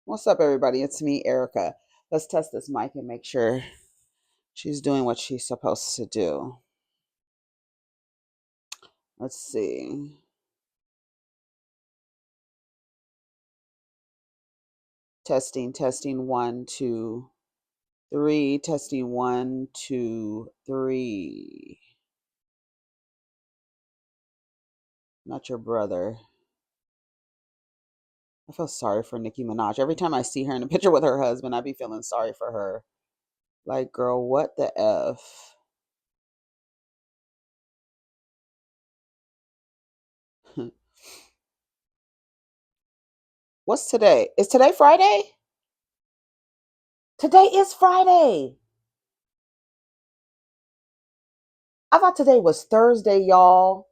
What's up, everybody? It's me, Erica. Let's test this mic and make sure she's doing what she's supposed to do. Let's see. Testing, testing, 1, 2, 3. Testing, 1, 2, 3. Not your brother. I feel sorry for Nicki Minaj. Every time I see her in a picture with her husband, I be feeling sorry for her. Like, girl, what the F? What's today? Is today Friday? Today is Friday. I thought today was Thursday, y'all.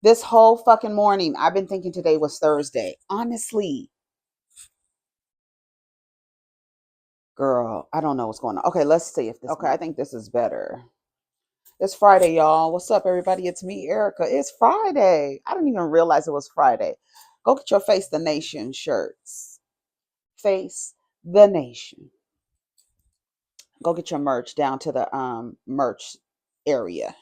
This whole fucking morning, I've been thinking today was Thursday. Honestly, girl, I don't know what's going on. Okay, let's see if this. Okay, I think this is better. It's Friday, y'all. What's up, everybody? It's me, Erica. It's Friday. I didn't even realize it was Friday. Go get your Face the Nation shirts. Face the Nation. Go get your merch down to the merch area.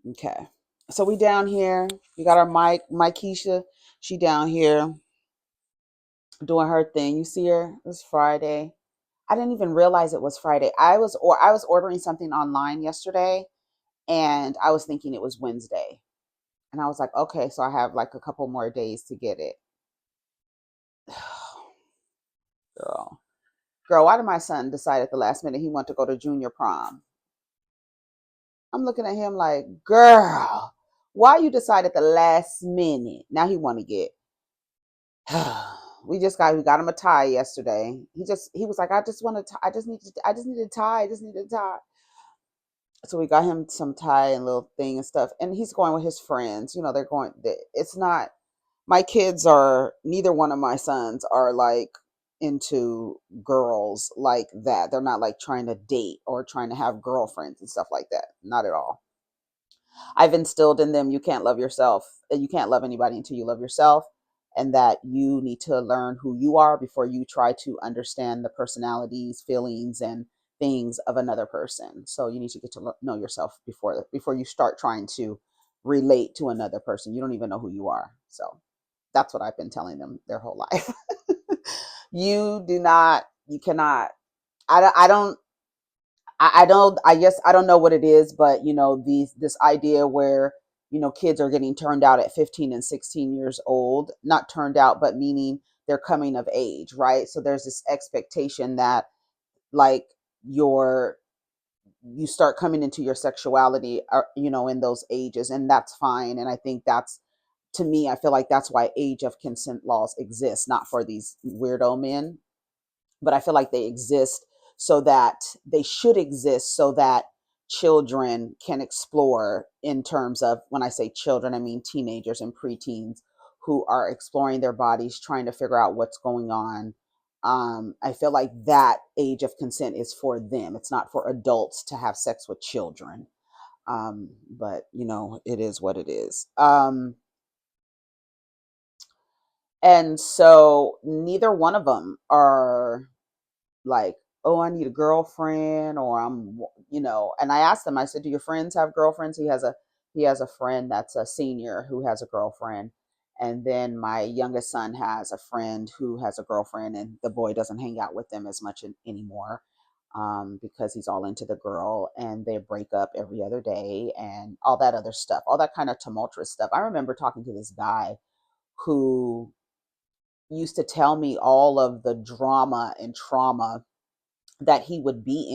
Okay. So we down here. We got our Mike Keisha. She down here doing her thing. You see her? It's Friday. I didn't even realize it was Friday. I was ordering something online yesterday and I was thinking it was Wednesday. And I was like, okay, so I have like a couple more days to get it. Girl. Girl, why did my son decide at the last minute he wanted to go to junior prom? I'm looking at him like, girl, why you decide at the last minute? Now he want to get we got him a tie yesterday. He was like, I just want to I just need a tie. I just need a tie. So we got him some tie and little thing and stuff. And he's going with his friends. You know, it's not, my kids are, neither one of my sons are like into girls like that. They're not like trying to date or trying to have girlfriends and stuff like that. Not at all. I've instilled in them you can't love yourself. You can't love anybody until you love yourself, and that you need to learn who you are before you try to understand the personalities, feelings, and things of another person. So you need to get to know yourself before you start trying to relate to another person. You don't even know who you are. So that's what I've been telling them their whole life. You cannot. I don't I guess I don't know what it is, but this idea where kids are getting turned out at 15 and 16 years old, not turned out, but meaning they're coming of age, right? So there's this expectation that like your you start coming into your sexuality, in those ages, and that's fine. And I think that's, to me, I feel like that's why age of consent laws exist, not for these weirdo men, but I feel like they should exist so that children can explore. In terms of, when I say children, I mean teenagers and preteens who are exploring their bodies, trying to figure out what's going on. I feel like that age of consent is for them. It's not for adults to have sex with children. But it is what it is. And so neither one of them are like, oh, I need a girlfriend, or and I asked him, I said, do your friends have girlfriends? He has a friend that's a senior who has a girlfriend. And then my youngest son has a friend who has a girlfriend, and the boy doesn't hang out with them as much anymore, because he's all into the girl, and they break up every other day and all that other stuff, all that kind of tumultuous stuff. I remember talking to this guy who used to tell me all of the drama and trauma that he would be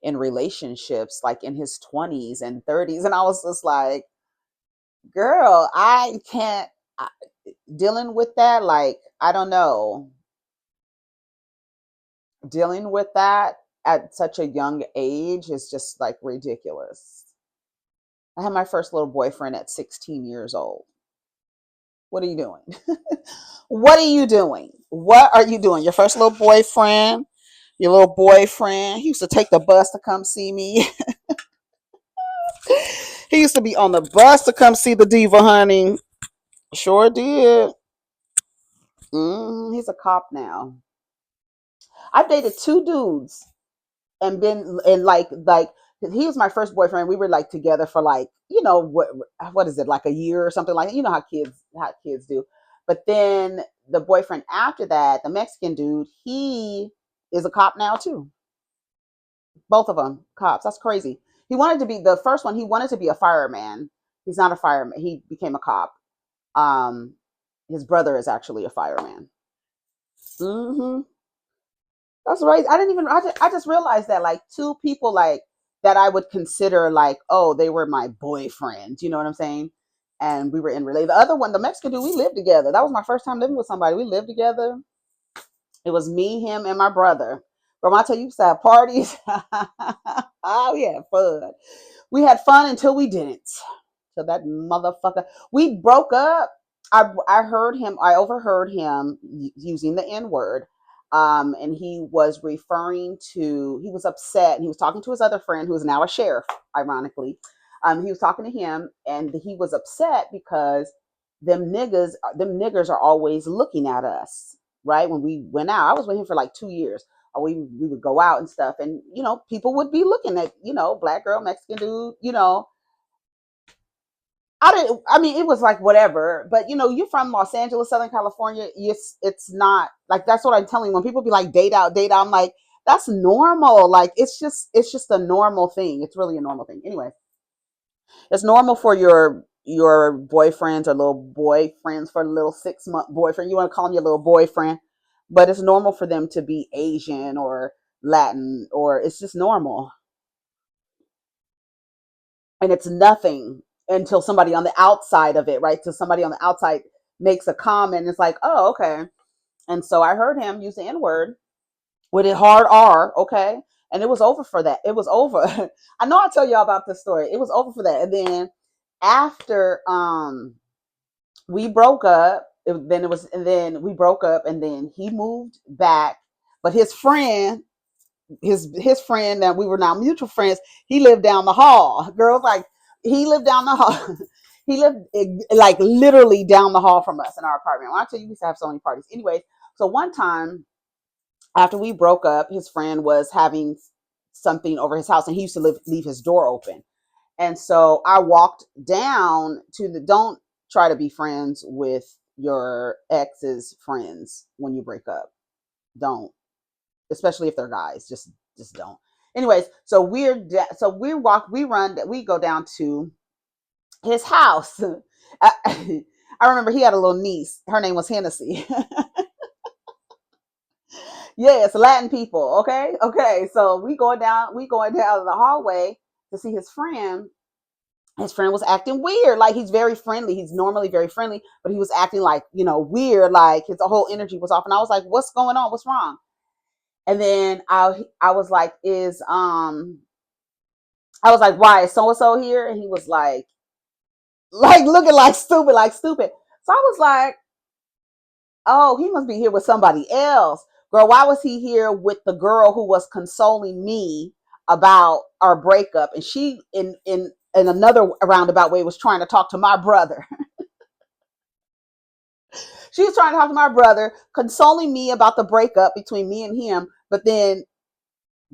in relationships, like in his 20s and 30s. And I was just like, girl, I can't. Dealing with that, like, I don't know, dealing with that at such a young age is just like ridiculous. I had my first little boyfriend at 16 years old. What are you doing? What are you doing? What are you doing? Your first little boyfriend, your little boyfriend, he used to take the bus to come see me. He used to be on the bus to come see the diva, honey. Sure did. He's a cop now. I've dated two dudes and been and like he was my first boyfriend. We were like together for like what is it, like a year or something, like how kids do. But then the boyfriend after that, the Mexican dude, he is a cop now too. Both of them cops. That's crazy. He wanted to be the first one. He wanted to be a fireman. He's not a fireman. He became a cop. Um, his brother is actually a fireman. Hmm. That's right. I didn't even. I just realized that like two people like that I would consider like, oh, they were my boyfriends. You know what I'm saying? And we were in relate. The other one, the Mexican dude, we lived together. That was my first time living with somebody. We lived together. It was me, him, and my brother. Bro, I tell you, we used to have parties. Oh, we had fun. We had fun until we didn't. So that motherfucker. We broke up. I heard him. I overheard him using the N word. And he was referring to. He was upset. And he was talking to his other friend, who is now a sheriff. Ironically, he was talking to him, and he was upset because them niggers are always looking at us. Right when we went out, I was with him for like 2 years. We would go out and stuff, and people would be looking at black girl, Mexican dude. I didn't. I mean, it was like whatever. But you're from Los Angeles, Southern California. It's not like that's what I'm telling you. When people be like date out, date out, I'm like that's normal. Like it's just a normal thing. It's really a normal thing. Anyway, it's normal for your boyfriends or little boyfriends for a little 6-month boyfriend. You want to call him your little boyfriend, but it's normal for them to be Asian or Latin, or it's just normal. And it's nothing until somebody on the outside of it, right? Till somebody on the outside makes a comment. It's like, oh, okay. And so I heard him use the N word with a hard R, okay? And it was over for that. It was over. I know I'll tell y'all about this story. It was over for that. And then after we broke up, and then we broke up, and then he moved back. But his friend that we were now mutual friends, he lived down the hall. Girls, like, he lived down the hall. He lived like literally down the hall from us in our apartment. When I tell you, we used to have so many parties. Anyways, so one time after we broke up, his friend was having something over his house, and he used to leave his door open. And so I walked down to the don't try to be friends with your ex's friends when you break up. Don't, especially if they're guys. Just don't. Anyways, so we go down to his house. I remember he had a little niece. Her name was Hennessy. Yes, Latin people. Okay, okay. So we going down the hallway to see his friend. His friend was acting weird. Like, he's very friendly. He's normally very friendly, but he was acting like weird. Like, his whole energy was off. And I was like, "What's going on? What's wrong?" And then I was like, I was like, "Why is so and so here?" And he was like looking like stupid, like stupid. So I was like, "Oh, he must be here with somebody else." Girl, why was he here with the girl who was consoling me about our breakup? And she, in another roundabout way, was trying to talk to my brother. She was trying to talk to my brother, consoling me about the breakup between me and him. But then,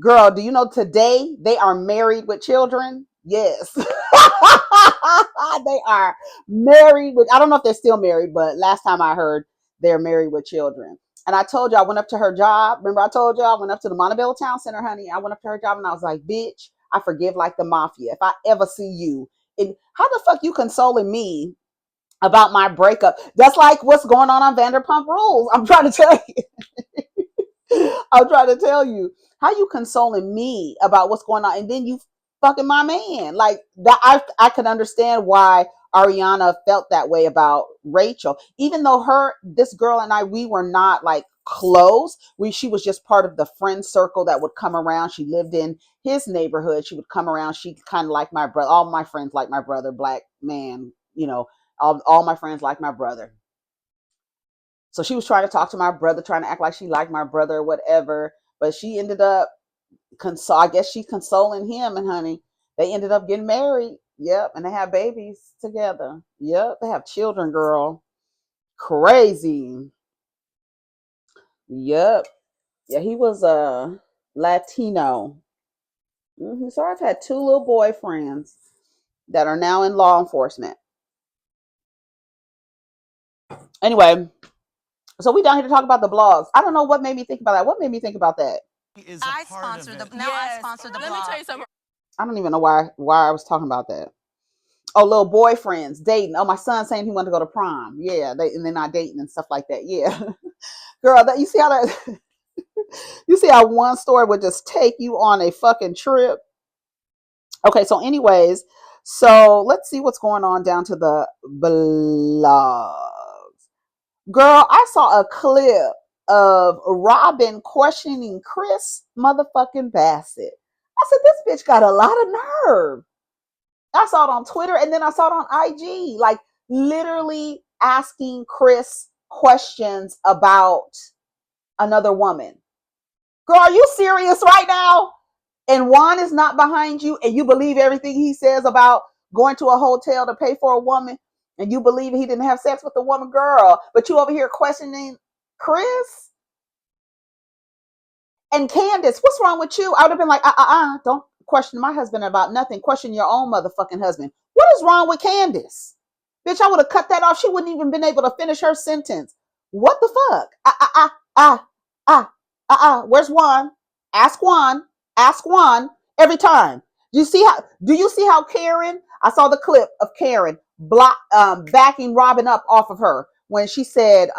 girl, do you know today they are married with children? Yes. They are married with, I don't know if they're still married, but last time I heard, they're married with children. And I told you I went up to her job. Remember I told you I went up to the Montebello Town Center, honey. I went up to her job and I was like, "Bitch, I forgive like the mafia. If I ever see you, and how the fuck you consoling me about my breakup?" That's like what's going on Vanderpump Rules. I'm trying to tell you. I'm trying to tell you, how you consoling me about what's going on, and then you fucking my man. Like that, I could understand why Ariana felt that way about Rachel, even though this girl and I, we were not like close. She was just part of the friend circle that would come around. She lived in his neighborhood. She would come around. She kind of like my brother. All my friends like my brother, black man. All my friends like my brother. So she was trying to talk to my brother, trying to act like she liked my brother or whatever. But she ended up I guess she's consoling him, and honey, they ended up getting married. Yep, and they have babies together. Yep, they have children, girl. Crazy. Yep. Yeah, he was Latino. So I've had two little boyfriends that are now in law enforcement. Anyway, so we down here to talk about the blogs. I don't know what made me think about that. What made me think about that? I sponsor the now. Yes. I sponsor the blog. Let me tell you something. I don't even know why I was talking about that. Oh, little boyfriends dating. Oh, my son saying he wanted to go to prom. Yeah, and they're not dating and stuff like that. Yeah, girl, you see how that you see how one story would just take you on a fucking trip. Okay, so anyways, so let's see what's going on down to the blogs. Girl, I saw a clip of Robyn questioning Chris motherfucking Bassett. I said, this bitch got a lot of nerve. I saw it on Twitter and then I saw it on IG. Like literally asking Chris questions about another woman. Girl, are you serious right now? And Juan is not behind you and you believe everything he says about going to a hotel to pay for a woman and you believe he didn't have sex with the woman, girl, but you over here questioning Chris? And Candace, what's wrong with you? I would have been like, don't question my husband about nothing. Question your own motherfucking husband. What is wrong with Candace? Bitch, I would have cut that off. She wouldn't even been able to finish her sentence. What the fuck? Where's Juan? Ask Juan. Ask Juan every time. Do you see how Karen? I saw the clip of Karen backing Robyn up off of her when she said,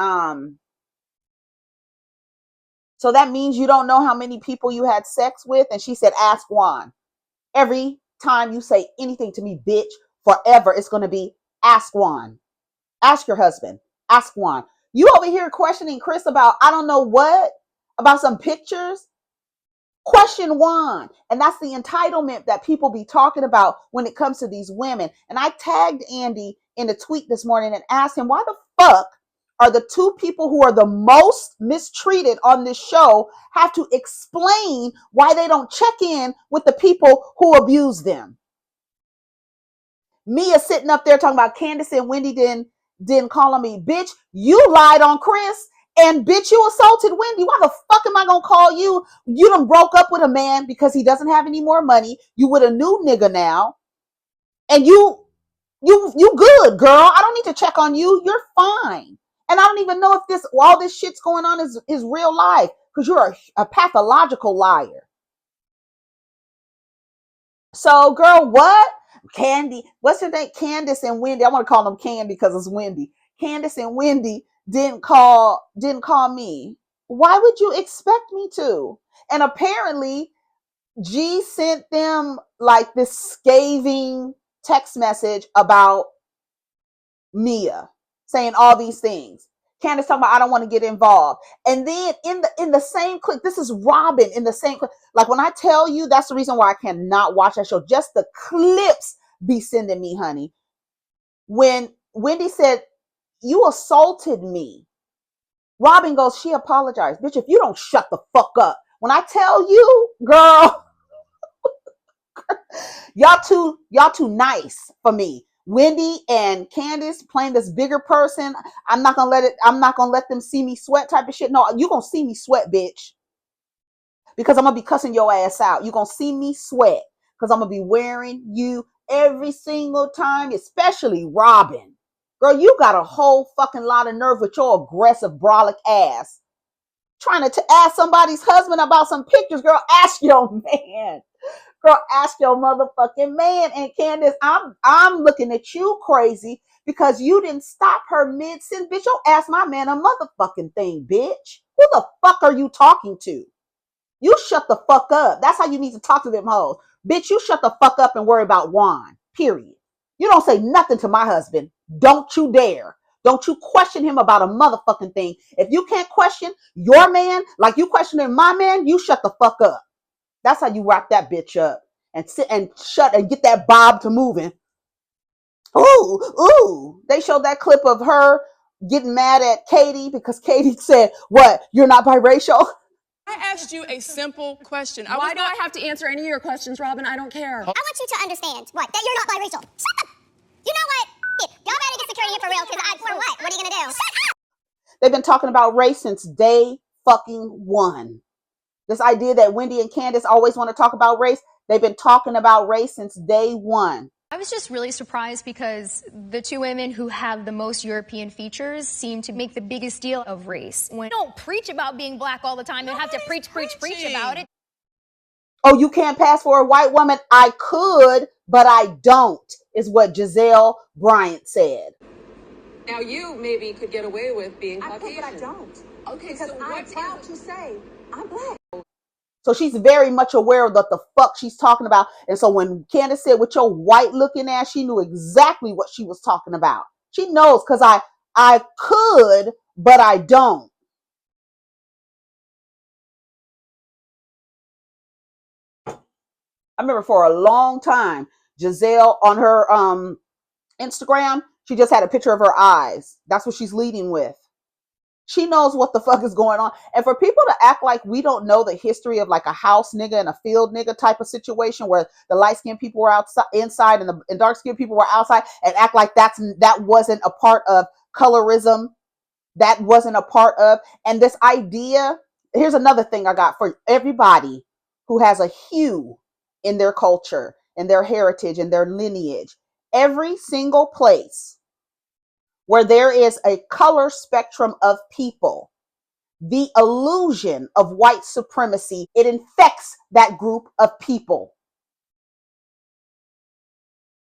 so that means you don't know how many people you had sex with? And she said, ask Juan. Every time you say anything to me, bitch, forever, it's going to be ask Juan. Ask your husband. Ask Juan. You over here questioning Chris about, I don't know what, about some pictures? Question Juan. And that's the entitlement that people be talking about when it comes to these women. And I tagged Andy in a tweet this morning and asked him, why the fuck are the two people who are the most mistreated on this show have to explain why they don't check in with the people who abuse them? Mia sitting up there talking about Candace and Wendy didn't call on me. Bitch, you lied on Chris. And bitch, you assaulted Wendy. Why the fuck am I gonna call you? You done broke up with a man because he doesn't have any more money. You with a new nigga now. And you good, girl. I don't need to check on you. You're fine. And I don't even know if all this shit's going on is real life. Because you're a pathological liar. So, girl, what? Candy, what's her name? Candace and Wendy. I want to call them Candy because it's Wendy. Candace and Wendy didn't call me. Why would you expect me to? And apparently, G sent them like this scathing text message about Mia, saying all these things. Candace talking about I don't want to get involved. And then in the same clip, this is Robyn in the same clip. Like when I tell you, that's the reason why I cannot watch that show. Just the clips be sending me, honey. When Wendy said, you assaulted me, Robyn goes, she apologized. Bitch, if you don't shut the fuck up. When I tell you, girl, y'all too nice for me. Wendy and Candace playing this bigger person. I'm not gonna let them see me sweat type of shit. No, you gonna see me sweat, bitch. Because I'm gonna be cussing your ass out. You gonna see me sweat. Because I'm gonna be wearing you every single time, especially Robyn. Girl, you got a whole fucking lot of nerve with your aggressive brolic ass. Trying to ask somebody's husband about some pictures, girl. Ask your man. Girl, ask your motherfucking man. And Candace, I'm looking at you crazy because you didn't stop her mid-sentence. Bitch, don't ask my man a motherfucking thing, bitch. Who the fuck are you talking to? You shut the fuck up. That's how you need to talk to them hoes. Bitch, you shut the fuck up and worry about Juan. Period. You don't say nothing to my husband. Don't you dare. Don't you question him about a motherfucking thing. If you can't question your man like you questioning my man, you shut the fuck up. That's how you wrap that bitch up and sit and shut and get that bob to moving. Ooh. They showed that clip of her getting mad at Katie because Katie said, what, you're not biracial? I asked you a simple question. Why do I have to answer any of your questions, Robyn? I don't care. I want you to understand, what, that you're not biracial. Shut up! You know what? Y'all better get security here for real, because for what? What are you gonna do? Shut up! They've been talking about race since day fucking one. This idea that Wendy and Candace always want to talk about race, they've been talking about race since day one. I was just really surprised because the two women who have the most European features seem to make the biggest deal of race. When don't preach about being black all the time, they have to preach about it. Oh, you can't pass for a white woman? I could, but I don't, is what Giselle Bryant said. Now you maybe could get away with being Caucasian. But I don't. Okay, because so I'm what proud to say I'm black. So she's very much aware of what the fuck she's talking about. And so when Candace said with your white looking ass, she knew exactly what she was talking about. She knows because I could, but I don't. I remember for a long time, Giselle on her Instagram, she just had a picture of her eyes. That's what she's leading with. She knows what the fuck is going on. And for people to act like we don't know the history of like a house nigga and a field nigga type of situation where the light-skinned people were outside inside and the dark-skinned people were outside, and act like that wasn't a part of colorism, that wasn't a part of. And this idea, here's another thing I got for everybody who has a hue in their culture, in their heritage, in their lineage. Every single place where there is a color spectrum of people, the illusion of white supremacy, it infects that group of people.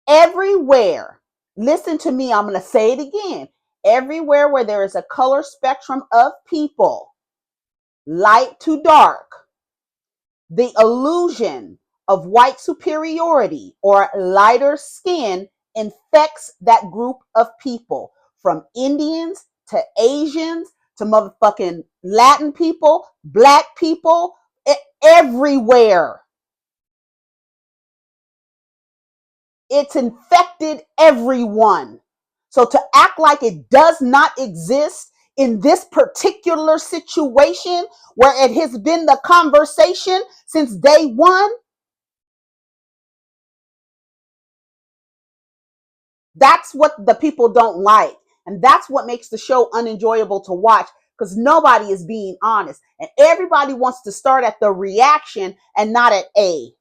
Everywhere, listen to me, I'm going to say it again. Everywhere where there is a color spectrum of people, light to dark, the illusion of white superiority or lighter skin infects that group of people, from Indians to Asians to motherfucking Latin people, black people, everywhere. It's infected everyone. So to act like it does not exist in this particular situation where it has been the conversation since day one, that's what the people don't like. And that's what makes the show unenjoyable to watch, because nobody is being honest. And everybody wants to start at the reaction and not at A.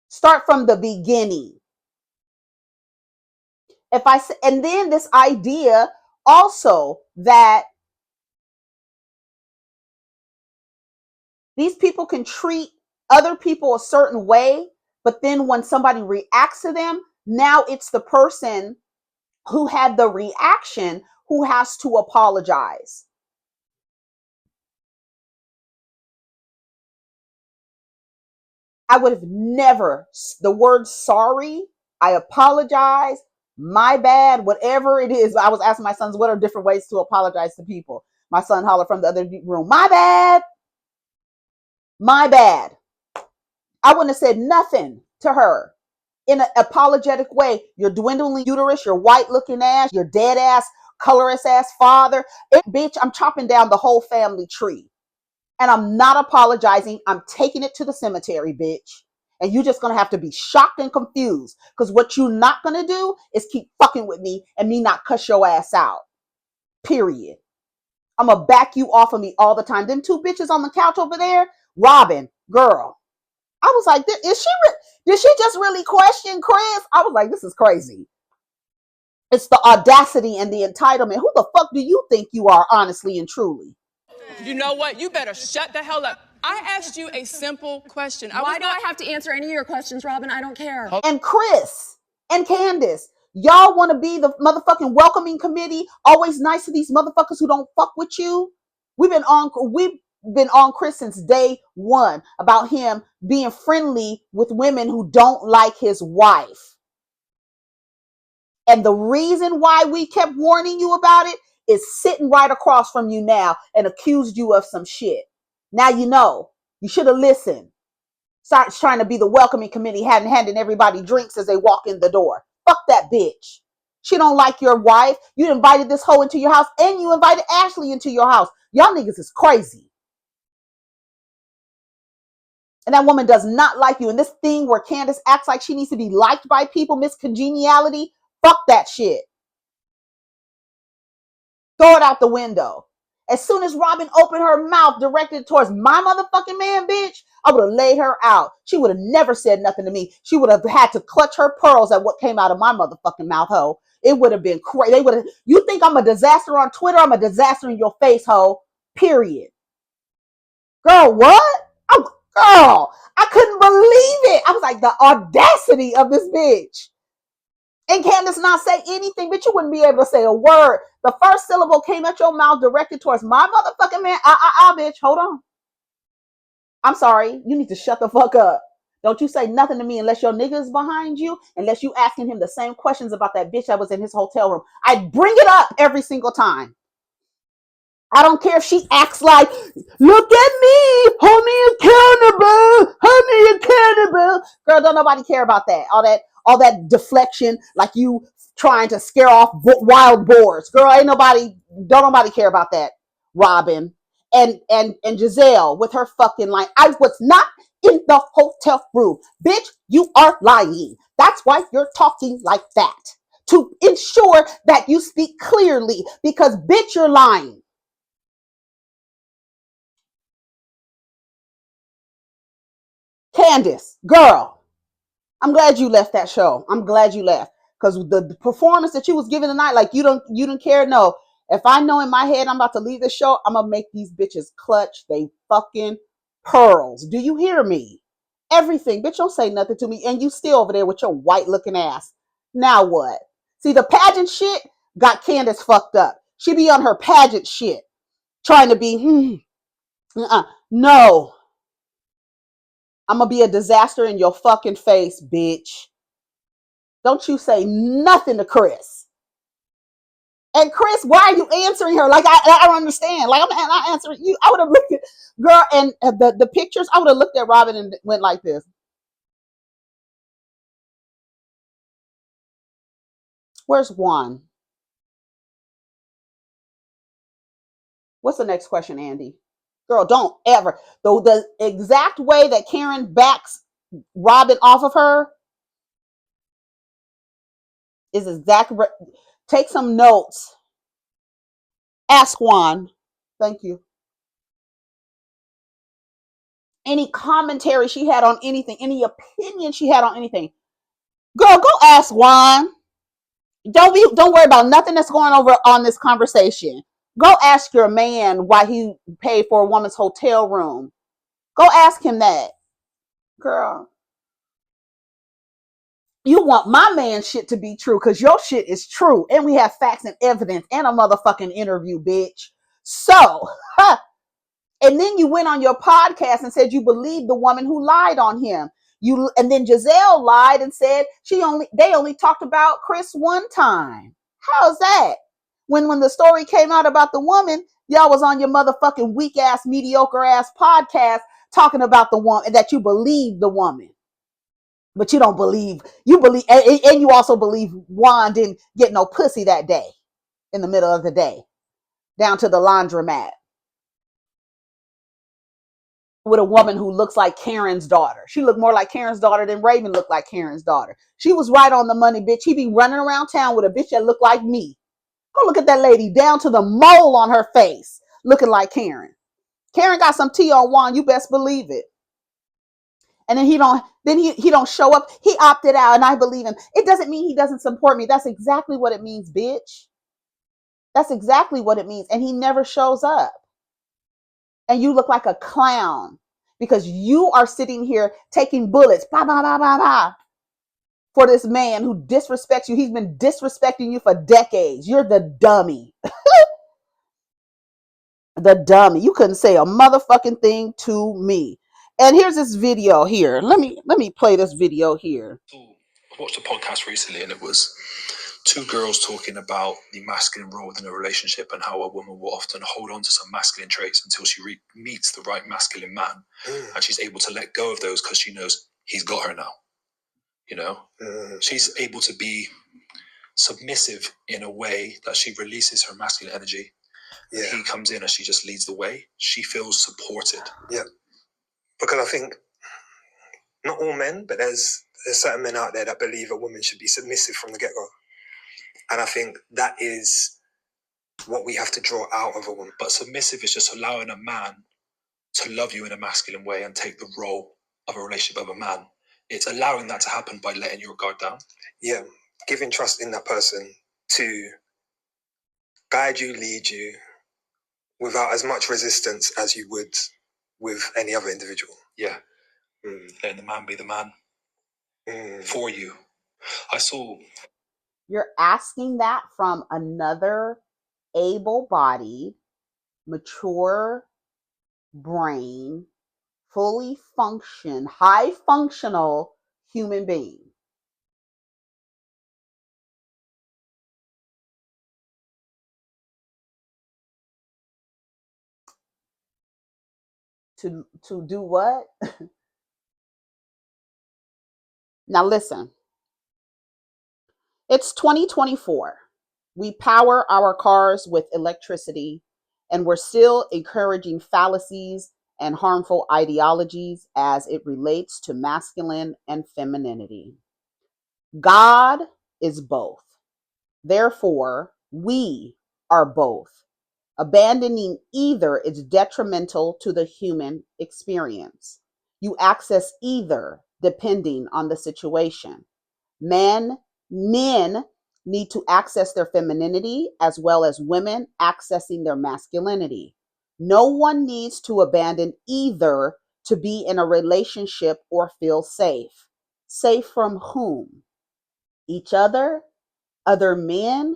Start from the beginning. And then this idea also that these people can treat other people a certain way, but then when somebody reacts to them, now it's the person who had the reaction who has to apologize. I would have never, the word sorry, I apologize, my bad, whatever it is. I was asking my sons, what are different ways to apologize to people? My son hollered from the other room, my bad, my bad. I wouldn't have said nothing to her in an apologetic way. You're dwindling uterus, your white looking ass, your dead ass, colorless ass father. Bitch, I'm chopping down the whole family tree. And I'm not apologizing. I'm taking it to the cemetery, bitch. And you're just going to have to be shocked and confused. Because what you're not going to do is keep fucking with me and me not cuss your ass out. Period. I'm going to back you off of me all the time. Them two bitches on the couch over there, Robyn, girl. I was like, did she just really question Chris? I was like, this is crazy. It's the audacity and the entitlement. Who the fuck do you think you are, honestly and truly? You know what? You better shut the hell up. I asked you a simple question. Why do I have to answer any of your questions, Robyn? I don't care. And Chris and Candace, y'all want to be the motherfucking welcoming committee, always nice to these motherfuckers who don't fuck with you. We've been on Chris since day one about him being friendly with women who don't like his wife. And the reason why we kept warning you about it is sitting right across from you now and accused you of some shit. Now you know. You should have listened. Starts trying to be the welcoming committee, handing everybody drinks as they walk in the door. Fuck that bitch. She don't like your wife. You invited this hoe into your house, and you invited Ashley into your house. Y'all niggas is crazy. And that woman does not like you. And this thing where Candace acts like she needs to be liked by people, Miss Congeniality, fuck that shit. Throw it out the window. As soon as Robyn opened her mouth directed towards my motherfucking man, bitch, I would have laid her out. She would have never said nothing to me. She would have had to clutch her pearls at what came out of my motherfucking mouth, ho. It would have been crazy. They would have. You think I'm a disaster on Twitter? I'm a disaster in your face, ho. Period. Girl, what? Girl, I couldn't believe it. I was like, the audacity of this bitch. And Candace not say anything, but you wouldn't be able to say a word. The first syllable came out your mouth directed towards my motherfucking man. Bitch, hold on. I'm sorry. You need to shut the fuck up. Don't you say nothing to me unless your nigga is behind you, unless you asking him the same questions about that bitch that was in his hotel room. I'd bring it up every single time. I don't care if she acts like, look at me, hold me accountable. Girl, don't nobody care about that. All that deflection, like you trying to scare off wild boars. Girl, don't nobody care about that. Robyn and Giselle with her fucking line. I was not in the hotel room. Bitch, you are lying. That's why you're talking like that. To ensure that you speak clearly, because bitch, you're lying. Candace, girl, I'm glad you left that show. I'm glad you left, because the performance that you was giving tonight, like you don't care. No, if I know in my head I'm about to leave the show, I'm gonna make these bitches clutch they fucking pearls. Do you hear me? Everything, bitch. Don't say nothing to me, and you still over there with your white looking ass. Now what? See, the pageant shit got Candace fucked up. She be on her pageant shit, trying to be no. I'm gonna be a disaster in your fucking face, bitch. Don't you say nothing to Chris. And Chris, why are you answering her? Like, I don't understand. Like, I'm not answering you. I would have looked at, girl, and the pictures, I would have looked at Robyn and went like this. Where's Juan? What's the next question, Andy? Girl, don't ever. Though the exact way that Karen backs Robyn off of her is exact. Take some notes. Ask Juan. Thank you. Any commentary she had on anything, any opinion she had on anything. Girl, go ask Juan. Don't worry about nothing that's going over on this conversation. Go ask your man why he paid for a woman's hotel room. Go ask him that. Girl, you want my man shit to be true because your shit is true. And we have facts and evidence and a motherfucking interview, bitch. So, and then you went on your podcast and said you believed the woman who lied on him. And then Giselle lied and said they only talked about Chris one time. How's that? When the story came out about the woman, y'all was on your motherfucking weak ass, mediocre ass podcast talking about the woman, that you believe the woman. But you don't believe, and you also believe Juan didn't get no pussy that day in the middle of the day, down to the laundromat with a woman who looks like Karen's daughter. She looked more like Karen's daughter than Raven looked like Karen's daughter. She was right on the money, bitch. He be running around town with a bitch that looked like me. Go look at that lady down to the mole on her face, looking like Karen. Karen got some tea on Juan, you best believe it. And then he don't show up. He opted out, and I believe him. It doesn't mean he doesn't support me. That's exactly what it means, bitch. That's exactly what it means. And he never shows up. And you look like a clown because you are sitting here taking bullets, bah, bah, bah, bah, bah, for this man who disrespects you. He's been disrespecting you for decades. You're the dummy. The dummy. You couldn't say a motherfucking thing to me. And here's this video here. Let me play this video here. I watched a podcast recently, and it was two girls talking about the masculine role within a relationship and how a woman will often hold on to some masculine traits until she meets the right masculine man, and she's able to let go of those because she knows he's got her now. You know, she's able to be submissive in a way that she releases her masculine energy. Yeah. He comes in and she just leads the way. She feels supported. Yeah, because I think not all men, but there's certain men out there that believe a woman should be submissive from the get-go. And I think that is what we have to draw out of a woman. But submissive is just allowing a man to love you in a masculine way and take the role of a relationship of a man. It's allowing that to happen by letting your guard down. Yeah, giving trust in that person to guide you, lead you, without as much resistance as you would with any other individual. Yeah. Letting the man be the man for you. You're asking that from another able-bodied, mature brain, fully high functional human being. To do what? Now listen. It's 2024. We power our cars with electricity, and we're still encouraging fallacies and harmful ideologies as it relates to masculine and femininity. God is both. Therefore, we are both. Abandoning either is detrimental to the human experience. You access either depending on the situation. Men need to access their femininity as well as women accessing their masculinity. No one needs to abandon either to be in a relationship or feel safe. Safe from whom? Each other? Other men?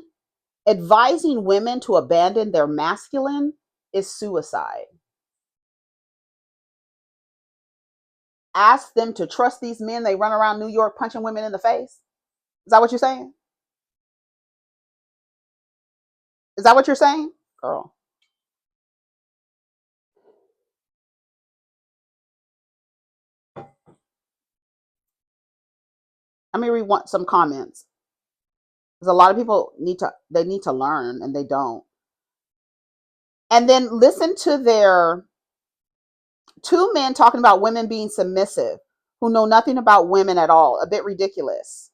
Advising women to abandon their masculine is suicide. Ask them to trust these men. They run around New York punching women in the face. Is that what you're saying? Is that what you're saying? Girl. Let me read some comments. Because a lot of people need to learn and they don't. And then listen to their two men talking about women being submissive who know nothing about women at all. A bit ridiculous.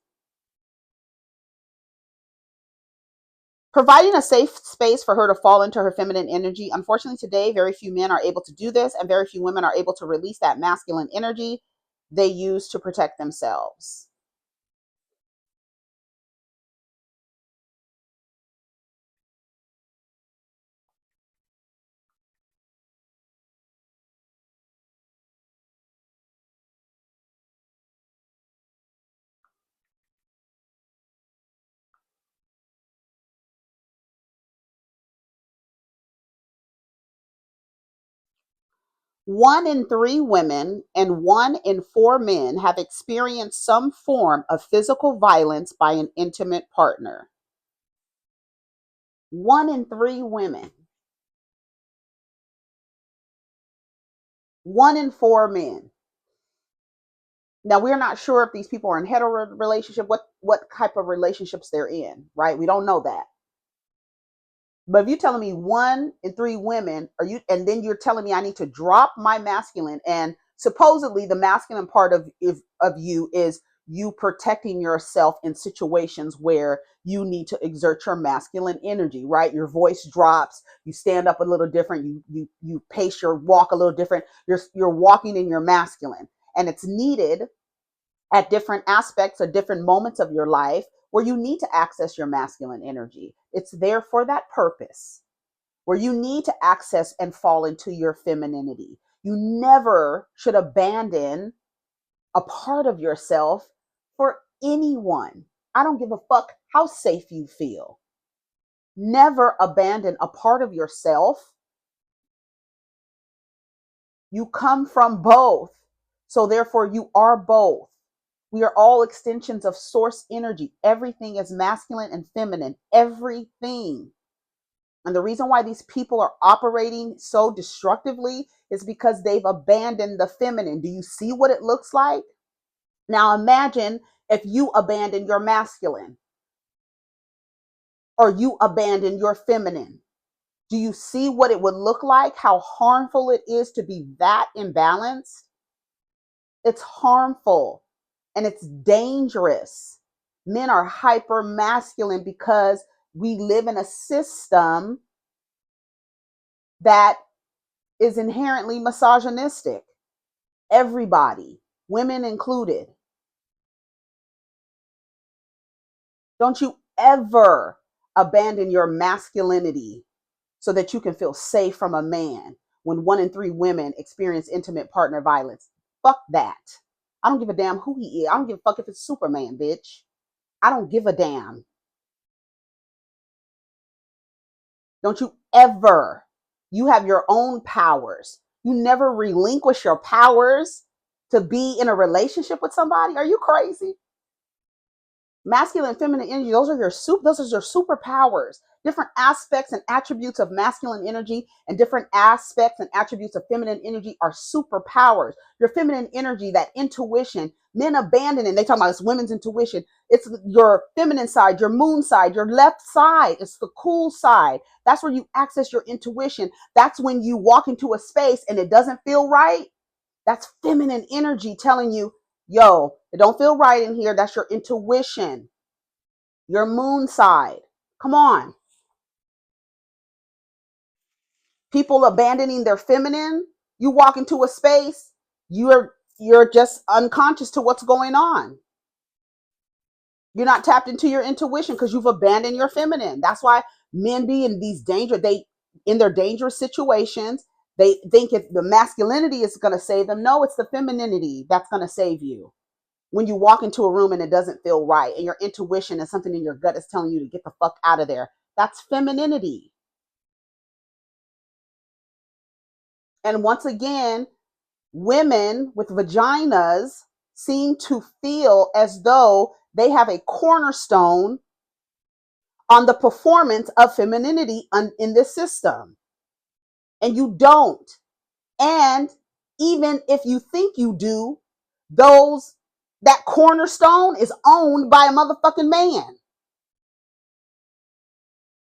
Providing a safe space for her to fall into her feminine energy. Unfortunately, today, very few men are able to do this, and very few women are able to release that masculine energy they use to protect themselves. One in 3 women and 1 in 4 men have experienced some form of physical violence by an intimate partner. 1 in 3 women. 1 in 4 men. Now, we're not sure if these people are in hetero relationship, what type of relationships they're in, right? We don't know that. But if you're telling me 1 in 3 women, and then you're telling me I need to drop my masculine, and supposedly the masculine part of you is you protecting yourself in situations where you need to exert your masculine energy, right? Your voice drops, you stand up a little different, you pace your walk a little different. You're walking in your masculine, and it's needed at different aspects or different moments of your life where you need to access your masculine energy. It's there for that purpose, where you need to access and fall into your femininity. You never should abandon a part of yourself for anyone. I don't give a fuck how safe you feel. Never abandon a part of yourself. You come from both, so therefore you are both. We are all extensions of source energy. Everything is masculine and feminine. Everything. And the reason why these people are operating so destructively is because they've abandoned the feminine. Do you see what it looks like? Now imagine if you abandon your masculine or you abandon your feminine. Do you see what it would look like? How harmful it is to be that imbalanced? It's harmful. And it's dangerous. Men are hyper masculine because we live in a system that is inherently misogynistic. Everybody, women included. Don't you ever abandon your masculinity so that you can feel safe from a man when 1 in 3 women experience intimate partner violence. Fuck that. I don't give a damn who he is. I don't give a fuck if it's Superman, bitch. I don't give a damn. Don't you ever. You have your own powers. You never relinquish your powers to be in a relationship with somebody. Are you crazy? Masculine and feminine energy, those are your superpowers. Different aspects and attributes of masculine energy and different aspects and attributes of feminine energy are superpowers. Your feminine energy, that intuition, men abandon it. They talk about it's women's intuition. It's your feminine side, your moon side, your left side. It's the cool side. That's where you access your intuition. That's when you walk into a space and it doesn't feel right. That's feminine energy telling you, yo, it don't feel right in here. That's your intuition, your moon side. Come on. People abandoning their feminine. You walk into a space, you're just unconscious to what's going on. You're not tapped into your intuition because you've abandoned your feminine. That's why men be in these in their dangerous situations. They think if the masculinity is going to save them. No, it's the femininity that's going to save you. When you walk into a room and it doesn't feel right and your intuition and something in your gut is telling you to get the fuck out of there, that's femininity. And once again, women with vaginas seem to feel as though they have a cornerstone on the performance of femininity in this system. And you don't. And even if you think you do, that cornerstone is owned by a motherfucking man.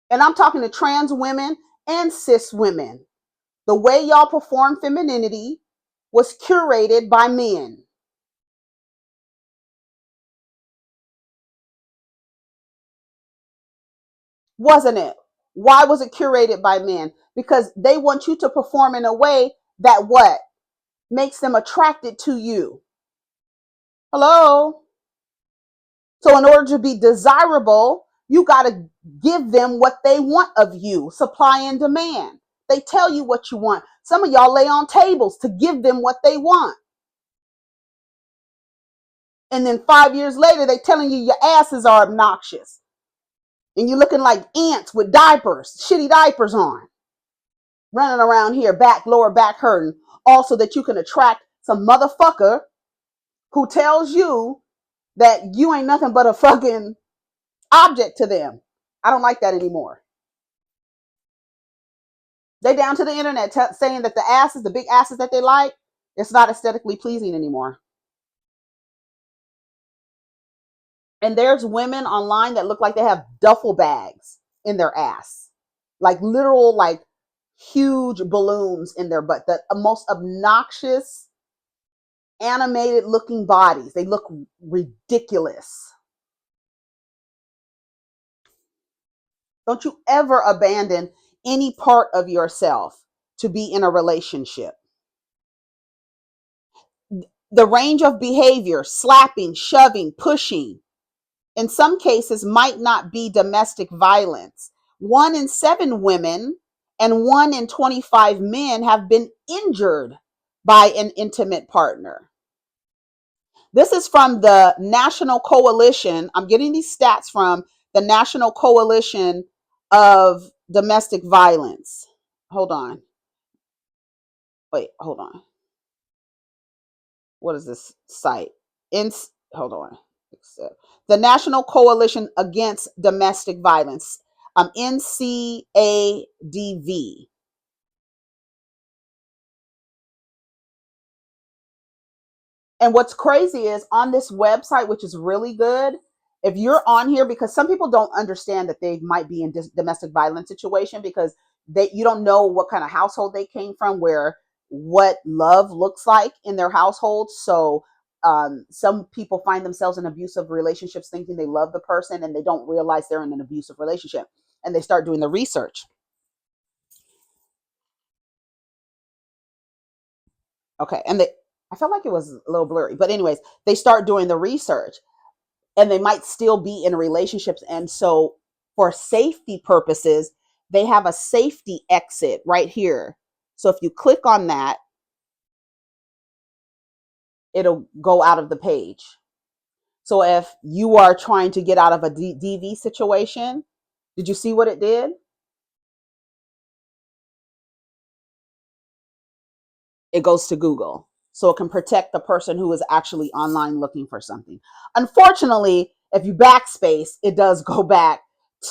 And I'm talking to trans women and cis women. The way y'all perform femininity was curated by men. Wasn't it? Why was it curated by men? Because they want you to perform in a way that what? Makes them attracted to you. Hello? So in order to be desirable, you got to give them what they want of you. Supply and demand. They tell you what you want. Some of y'all lay on tables to give them what they want. And then 5 years later, they telling you your asses are obnoxious. And you're looking like ants with diapers, shitty diapers on. Running around here, lower back hurting. Also that you can attract some motherfucker who tells you that you ain't nothing but a fucking object to them. I don't like that anymore. They down to the internet saying that the big asses that they like, it's not aesthetically pleasing anymore. And there's women online that look like they have duffel bags in their ass. Like literal, like huge balloons in their butt. The most obnoxious, animated looking bodies. They look ridiculous. Don't you ever abandon any part of yourself to be in a relationship. The range of behavior, slapping, shoving, pushing, in some cases might not be domestic violence. 1 in 7 women and 1 in 25 men have been injured by an intimate partner. This is from the National Coalition. I'm getting these stats from the National Coalition of Domestic Violence. Hold on. Wait, hold on. What is this site? Hold on. The National Coalition Against Domestic Violence, NCADV. And what's crazy is on this website, which is really good, if you're on here, because some people don't understand that they might be in domestic violence situation because you don't know what kind of household they came from, what love looks like in their household. So some people find themselves in abusive relationships thinking they love the person and they don't realize they're in an abusive relationship, and they start doing the research. Okay. And I felt like it was a little blurry, but anyways, they start doing the research and they might still be in relationships. And so for safety purposes, they have a safety exit right here. So if you click on that, it'll go out of the page. So if you are trying to get out of a DV situation, did you see what it did? It goes to Google. So it can protect the person who is actually online looking for something. Unfortunately, if you backspace, it does go back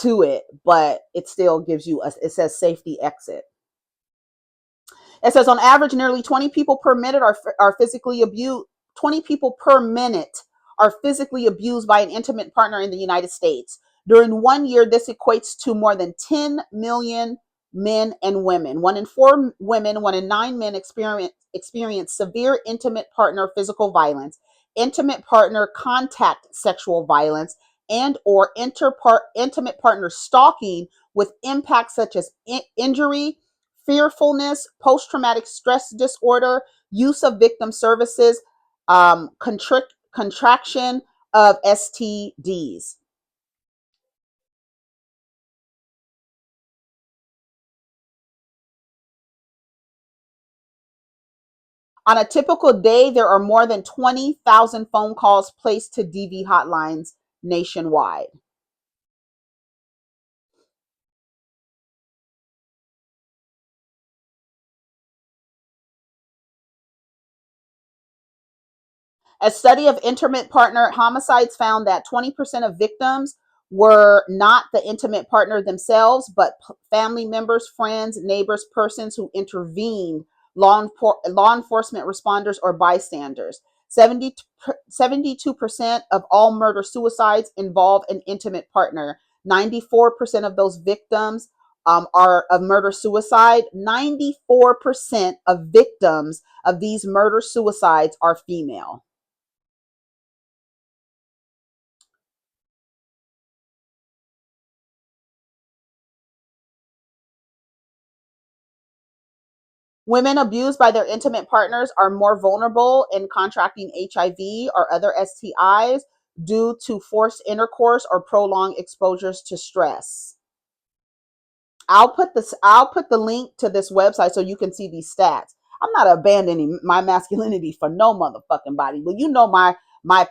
to it, but it still gives you it says safety exit. It says on average, nearly 20 people per minute are physically abused. 20 people per minute are physically abused by an intimate partner in the United States. During 1 year, this equates to more than 10 million men and women. 1 in 4 women, 1 in 9 men experience severe intimate partner physical violence, intimate partner contact sexual violence, and or intimate partner stalking with impacts such as injury, fearfulness, post-traumatic stress disorder, use of victim services, contraction of STDs. On a typical day, there are more than 20,000 phone calls placed to DV hotlines nationwide. A study of intimate partner homicides found that 20% of victims were not the intimate partner themselves, but family members, friends, neighbors, persons who intervened, law enforcement responders, or bystanders. 72% of all murder suicides involve an intimate partner. 94% of those victims are of murder suicide. 94% of victims of these murder suicides are female. Women abused by their intimate partners are more vulnerable in contracting HIV or other STIs due to forced intercourse or prolonged exposures to stress. I'll put the link to this website so you can see these stats. I'm not abandoning my masculinity for no motherfucking body. Well, you know my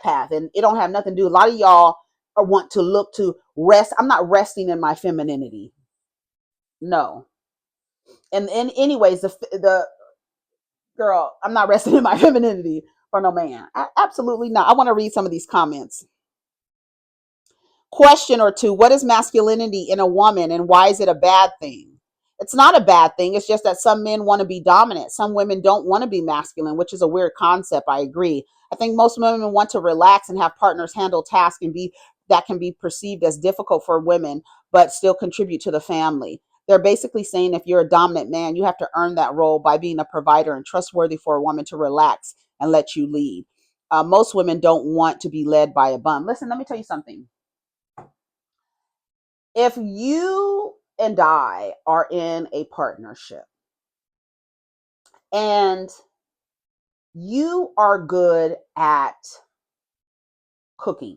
path, and it don't have nothing to do. A lot of y'all want to look to rest. I'm not resting in my femininity. No. And anyways, the girl, I'm not resting in my femininity for no man. Absolutely not. I want to read some of these comments. Question or two: what is masculinity in a woman and why is it a bad thing? It's not a bad thing. It's just that some men want to be dominant. Some women don't want to be masculine, which is a weird concept. I agree. I think most women want to relax and have partners handle tasks and be that can be perceived as difficult for women, but still contribute to the family. They're basically saying if you're a dominant man, you have to earn that role by being a provider and trustworthy for a woman to relax and let you lead. Most women don't want to be led by a bum. Listen, let me tell you something. If you and I are in a partnership and you are good at cooking,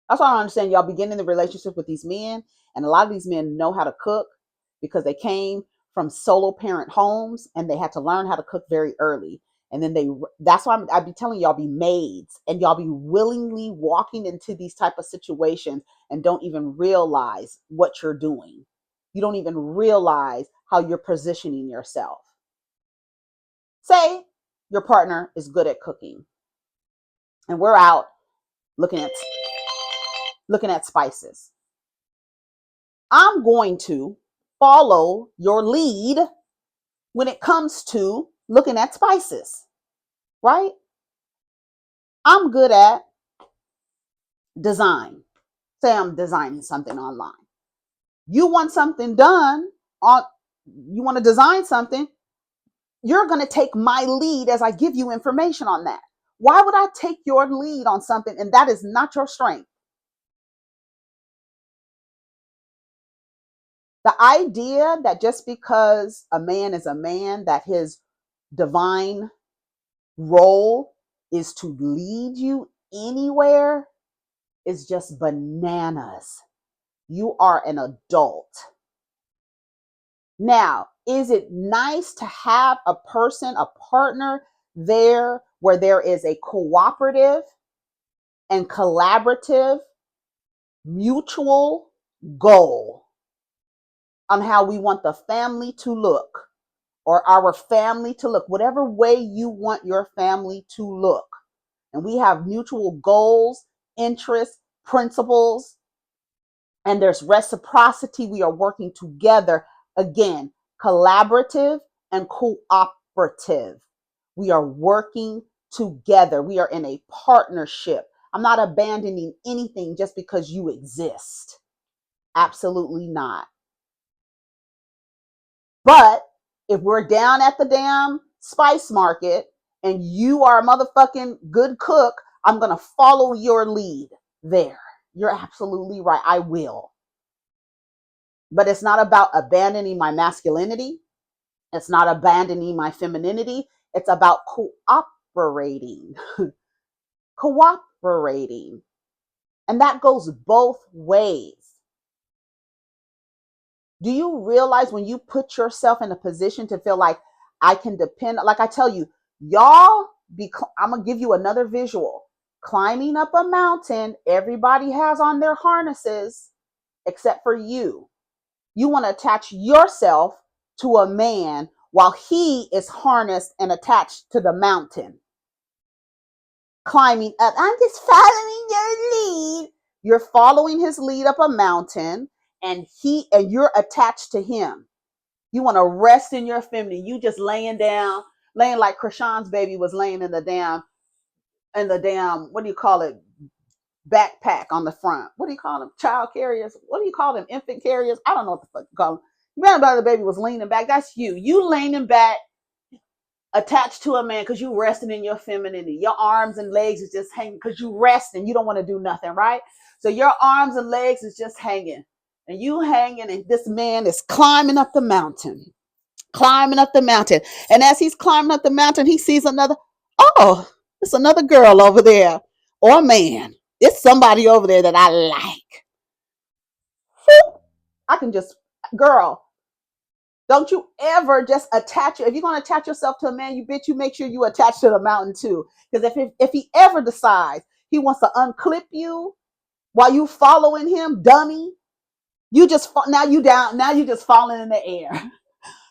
that's why I don't understand y'all beginning the relationship with these men, and a lot of these men know how to cook because they came from solo parent homes and they had to learn how to cook very early. And then that's why I be telling y'all be maids, and y'all be willingly walking into these type of situations and don't even realize what you're doing. You don't even realize how you're positioning yourself. Say your partner is good at cooking and we're out looking at spices. I'm going to follow your lead when it comes to looking at spices, right? I'm good at design. Say I'm designing something online. You want something done on, you want to design something, you're going to take my lead as I give you information on that. Why would I take your lead on something and that is not your strength? The idea that just because a man is a man, that his divine role is to lead you anywhere is just bananas. You are an adult. Now, is it nice to have a person, a partner there where there is a cooperative and collaborative mutual goal on how we want the family to look, or our family to look, whatever way you want your family to look. And we have mutual goals, interests, principles, and there's reciprocity. We are working together. Again, collaborative and cooperative. We are working together. We are in a partnership. I'm not abandoning anything just because you exist. Absolutely not. But if we're down at the damn spice market and you are a motherfucking good cook, I'm going to follow your lead there. You're absolutely right. I will. But it's not about abandoning my masculinity. It's not abandoning my femininity. It's about cooperating. Cooperating. And that goes both ways. Do you realize when you put yourself in a position to feel like I can depend, like I tell you, y'all, I'm going to give you another visual. Climbing up a mountain, everybody has on their harnesses except for you. You want to attach yourself to a man while he is harnessed and attached to the mountain. Climbing up, I'm just following your lead. You're following his lead up a mountain, and you're attached to him. You want to rest in your femininity. You just laying like Krishan's baby was laying in the damn, what do you call it? Backpack on the front. What do you call them? Child carriers. What do you call them? Infant carriers. I don't know what the fuck you call them. Remember, the baby was leaning back. That's you. You leaning back, attached to a man because you resting in your femininity. Your arms and legs is just hanging because you resting. You don't want to do nothing, right? So your arms and legs is just hanging. And you hanging, and this man is climbing up the mountain. Climbing up the mountain. And as he's climbing up the mountain, he sees it's another girl over there. Or a man. It's somebody over there that I like. I can just, girl, don't you ever just attach it. If you're going to attach yourself to a man, you make sure you attach to the mountain too. Because if he ever decides he wants to unclip you while you following him, dummy, you just, now you down, now you just falling in the air.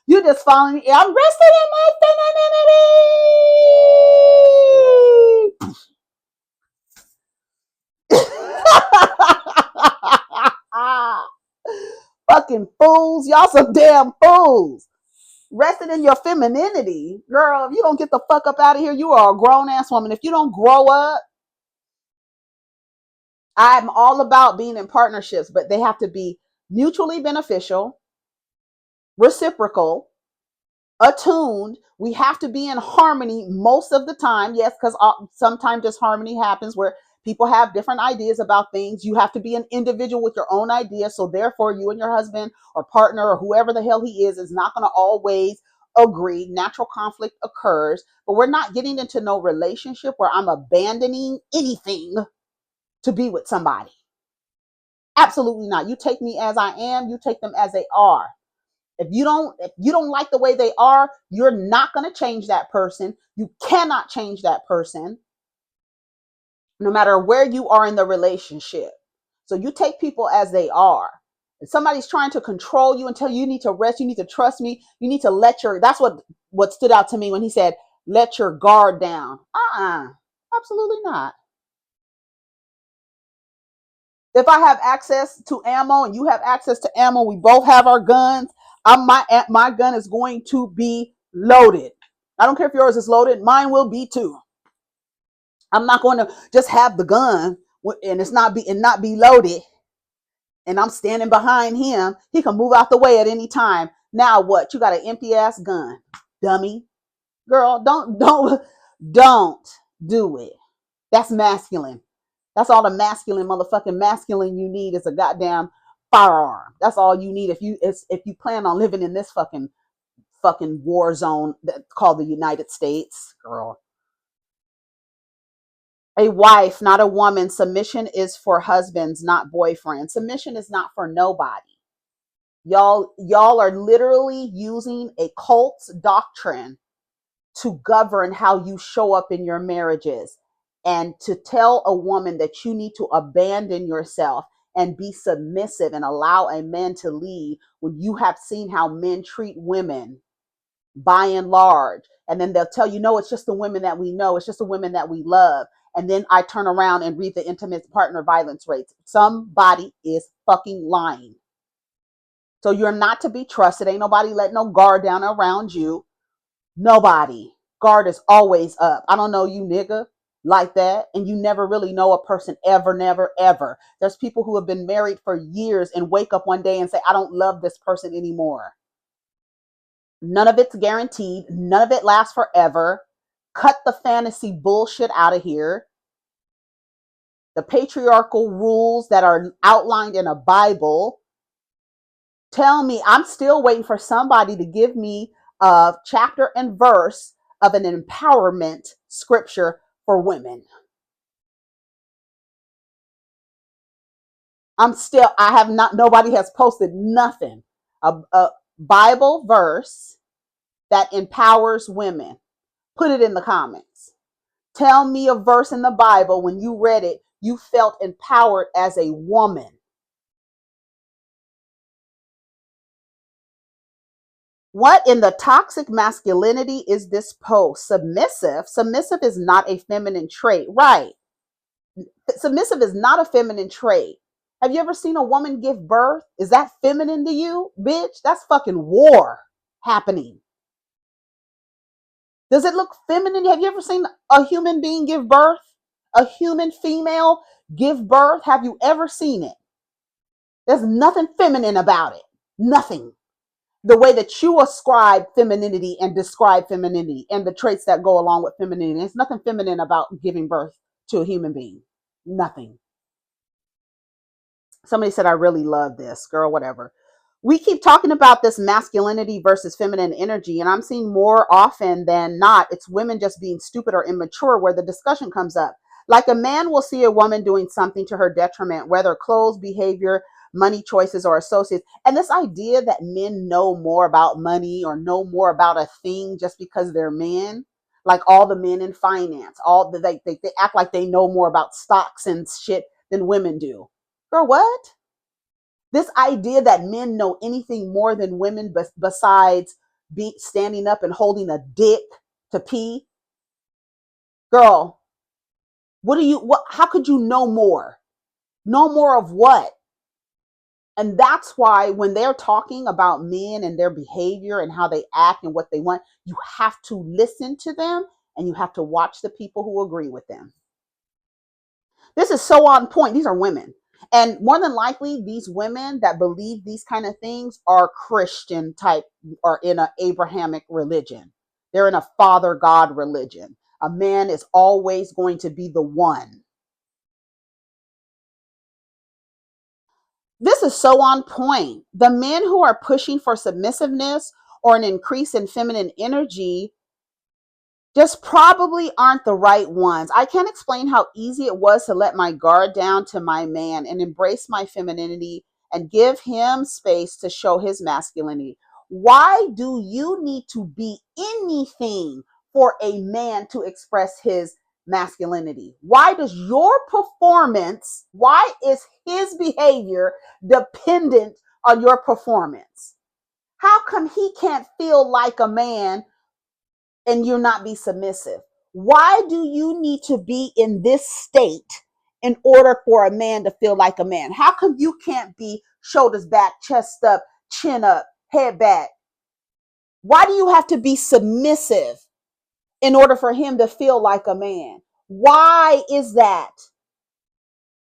You just falling in the air. I'm resting in my femininity. Fucking fools. Y'all some damn fools. Resting in your femininity. Girl, if you don't get the fuck up out of here, you are a grown-ass woman. If you don't grow up, I'm all about being in partnerships, but they have to be mutually beneficial, reciprocal, attuned. We have to be in harmony most of the time. Yes, because sometimes disharmony happens where people have different ideas about things. You have to be an individual with your own ideas. So therefore, you and your husband or partner or whoever the hell he is not going to always agree. Natural conflict occurs, but we're not getting into no relationship where I'm abandoning anything to be with somebody. Absolutely not. You take me as I am. You take them as they are. If you don't like the way they are, you're not going to change that person. You cannot change that person, no matter where you are in the relationship. So you take people as they are. If somebody's trying to control you and tell you need to rest, you need to trust me, you need to that's what stood out to me when he said, let your guard down. Absolutely not. If I have access to ammo and you have access to ammo, we both have our guns, my gun is going to be loaded. I don't care if yours is loaded, mine will be too. I'm not going to just have the gun and not be loaded, and I'm standing behind him. He can move out the way at any time. Now what? You got an empty ass gun, dummy. Girl, don't do it. That's masculine. That's all the motherfucking masculine you need is a goddamn firearm. That's all you need if you plan on living in this fucking war zone that's called the United States, girl. A wife, not a woman. Submission is for husbands, not boyfriends. Submission is not for nobody. Y'all are literally using a cult's doctrine to govern how you show up in your marriages, and to tell a woman that you need to abandon yourself and be submissive and allow a man to lead, when you have seen how men treat women by and large. And then they'll tell you, no, it's just the women that we know, it's just the women that we love. And then I turn around and read the intimate partner violence rates. Somebody is fucking lying. So you're not to be trusted. Ain't nobody let no guard down around you. Nobody. Guard is always up. I don't know you, nigga, like that. And you never really know a person ever, never, ever. There's people who have been married for years and wake up one day and say, I don't love this person anymore. None of it's guaranteed. None of it lasts forever. Cut the fantasy bullshit out of here. The patriarchal rules that are outlined in a Bible. Tell me, I'm still waiting for somebody to give me a chapter and verse of an empowerment scripture for women. Nobody has posted nothing. A Bible verse that empowers women. Put it in the comments. Tell me a verse in the Bible when you read it, you felt empowered as a woman. What in the toxic masculinity is this post? Submissive? Submissive is not a feminine trait. Right. Submissive is not a feminine trait. Have you ever seen a woman give birth? Is that feminine to you, bitch? That's fucking war happening. Does it look feminine? Have you ever seen a human being give birth? A human female give birth? Have you ever seen it? There's nothing feminine about it. Nothing. The way that you ascribe femininity and describe femininity and the traits that go along with femininity. There's nothing feminine about giving birth to a human being. Nothing. Somebody said, I really love this. Girl, whatever. We keep talking about this masculinity versus feminine energy, and I'm seeing more often than not, it's women just being stupid or immature where the discussion comes up. Like a man will see a woman doing something to her detriment, whether clothes, behavior, money choices, or associates. And this idea that men know more about money or know more about a thing just because they're men, like all the men in finance, they act like they know more about stocks and shit than women do. Girl, what? This idea that men know anything more than women besides standing up and holding a dick to pee. Girl, how could you know more? Know more of what? And that's why when they're talking about men and their behavior and how they act and what they want, you have to listen to them and you have to watch the people who agree with them. This is so on point. These are women. And more than likely, these women that believe these kind of things are Christian type or in an Abrahamic religion. They're in a father God religion. A man is always going to be the one. This is so on point. The men who are pushing for submissiveness or an increase in feminine energy just probably aren't the right ones. I can't explain how easy it was to let my guard down to my man and embrace my femininity and give him space to show his masculinity. Why do you need to be anything for a man to express his masculinity? Why does your performance, why is his behavior dependent on your performance? How come he can't feel like a man and you not be submissive? Why do you need to be in this state in order for a man to feel like a man? How come you can't be shoulders back, chest up, chin up, head back? Why do you have to be submissive in order for him to feel like a man? Why is that?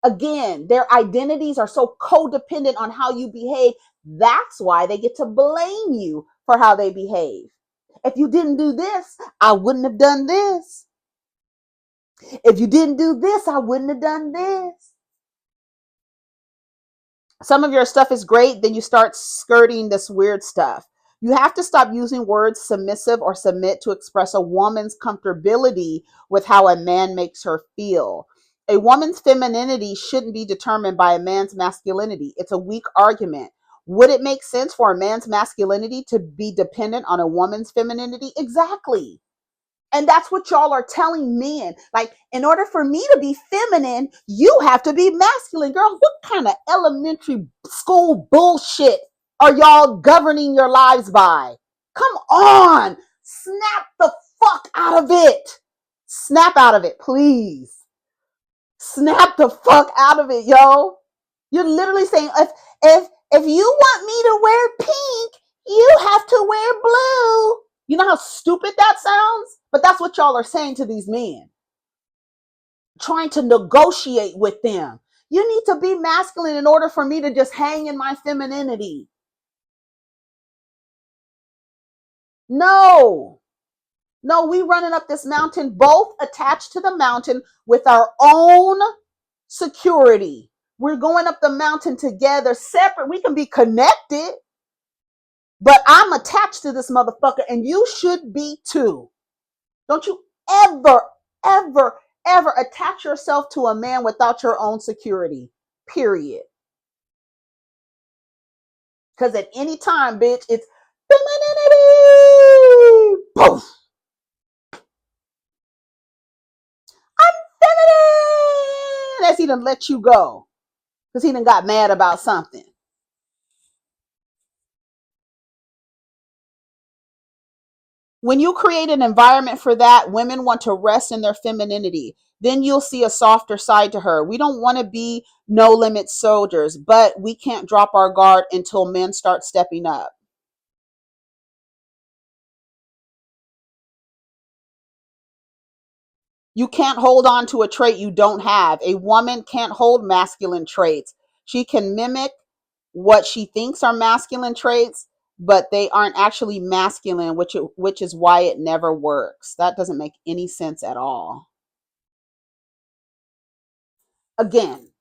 Again, their identities are so codependent on how you behave. That's why they get to blame you for how they behave. If you didn't do this, I wouldn't have done this. If you didn't do this, I wouldn't have done this. Some of your stuff is great, then you start skirting this weird stuff. You have to stop using words submissive or submit to express a woman's comfortability with how a man makes her feel. A woman's femininity shouldn't be determined by a man's masculinity. It's a weak argument. Would it make sense for a man's masculinity to be dependent on a woman's femininity? Exactly. And that's what y'all are telling men. Like, in order for me to be feminine, you have to be masculine. Girl, what kind of elementary school bullshit are y'all governing your lives by? Come on. Snap the fuck out of it. Snap out of it, please. Snap the fuck out of it, yo. You're literally saying, if you want me to wear pink, you have to wear blue. You know how stupid that sounds? But that's what y'all are saying to these men. Trying to negotiate with them. You need to be masculine in order for me to just hang in my femininity. No, we running up this mountain, both attached to the mountain with our own security. We're going up the mountain together, separate. We can be connected, but I'm attached to this motherfucker, and you should be too. Don't you ever, ever, ever attach yourself to a man without your own security. Period. Because at any time, bitch, it's femininity. Poof. I'm feminine. As he done let you go. Because he done got mad about something. When you create an environment for that, women want to rest in their femininity. Then you'll see a softer side to her. We don't want to be no limit soldiers, but we can't drop our guard until men start stepping up. You can't hold on to a trait you don't have. A woman can't hold masculine traits. She can mimic what she thinks are masculine traits, but they aren't actually masculine, which is why it never works. That doesn't make any sense at all. Again,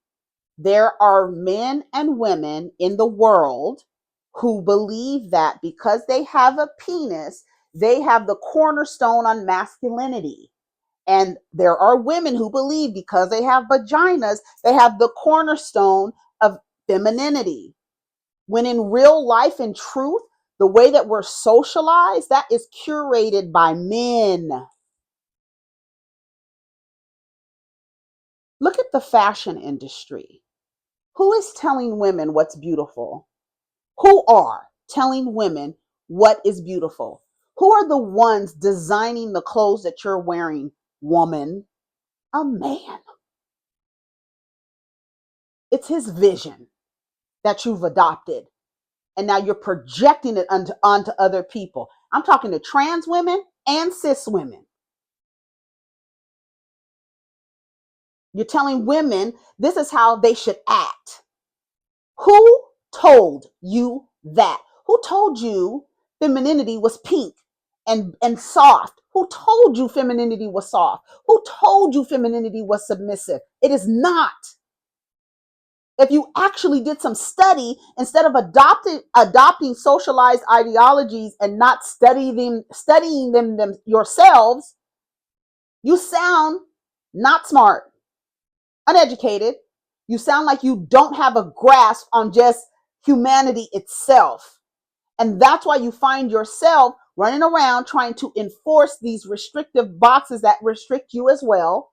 there are men and women in the world who believe that because they have a penis, they have the cornerstone on masculinity. And there are women who believe because they have vaginas, they have the cornerstone of femininity. When in real life and truth, the way that we're socialized, that is curated by men. Look at the fashion industry. Who is telling women what's beautiful? Who are telling women what is beautiful? Who are the ones designing the clothes that you're wearing, woman? A man. It's his vision that you've adopted. And now you're projecting it onto other people. I'm talking to trans women and cis women. You're telling women this is how they should act. Who told you that? Who told you femininity was pink and soft? Who told you femininity was soft? Who told you femininity was submissive? It is not. If you actually did some study, instead of adopting socialized ideologies and not studying them yourselves, you sound not smart, uneducated. You sound like you don't have a grasp on just humanity itself. And that's why you find yourself running around trying to enforce these restrictive boxes that restrict you as well.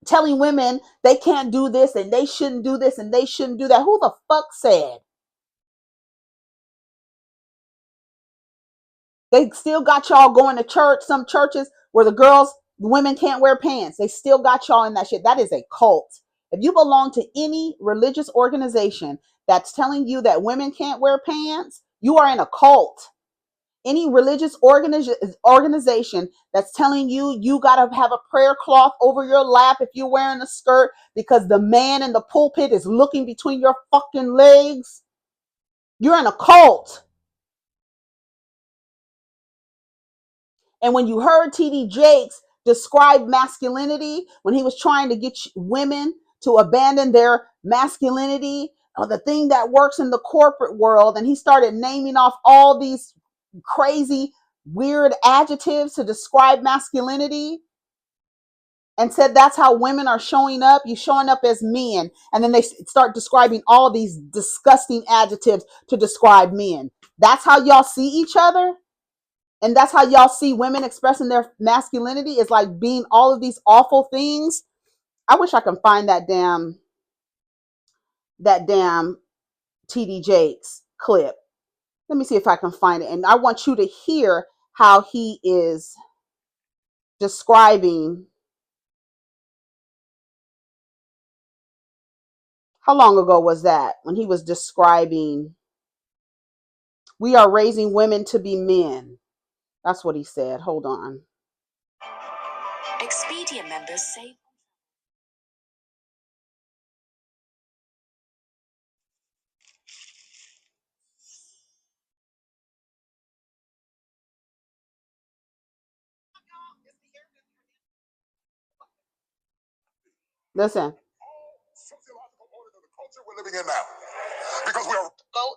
Telling women they can't do this and they shouldn't do this and they shouldn't do that. Who the fuck said? They still got y'all going to church, some churches where the women can't wear pants. They still got y'all in that shit. That is a cult. If you belong to any religious organization that's telling you that women can't wear pants, you are in a cult. Any religious organization that's telling you got to have a prayer cloth over your lap if you're wearing a skirt because the man in the pulpit is looking between your fucking legs, you're in a cult. And when you heard TD Jakes describe masculinity, when he was trying to get women to abandon their masculinity, the thing that works in the corporate world. And he started naming off all these crazy, weird adjectives to describe masculinity, and said that's how women are showing up. You showing up as men. And then they start describing all these disgusting adjectives to describe men. That's how y'all see each other. And that's how y'all see women expressing their masculinity, is like being all of these awful things. I wish I could find that damn TD Jakes clip. Let me see if I can find it. And I want you to hear how he is describing. How long ago was that when he was describing, we are raising women to be men? That's what he said. Hold on. Expedia members say. Listen. Sociological order of the culture we're living in now. Because we are go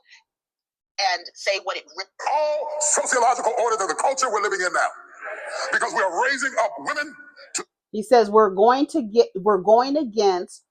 and say what it all sociological order of the culture we're living in now. Because we are raising up women to. He says we're going against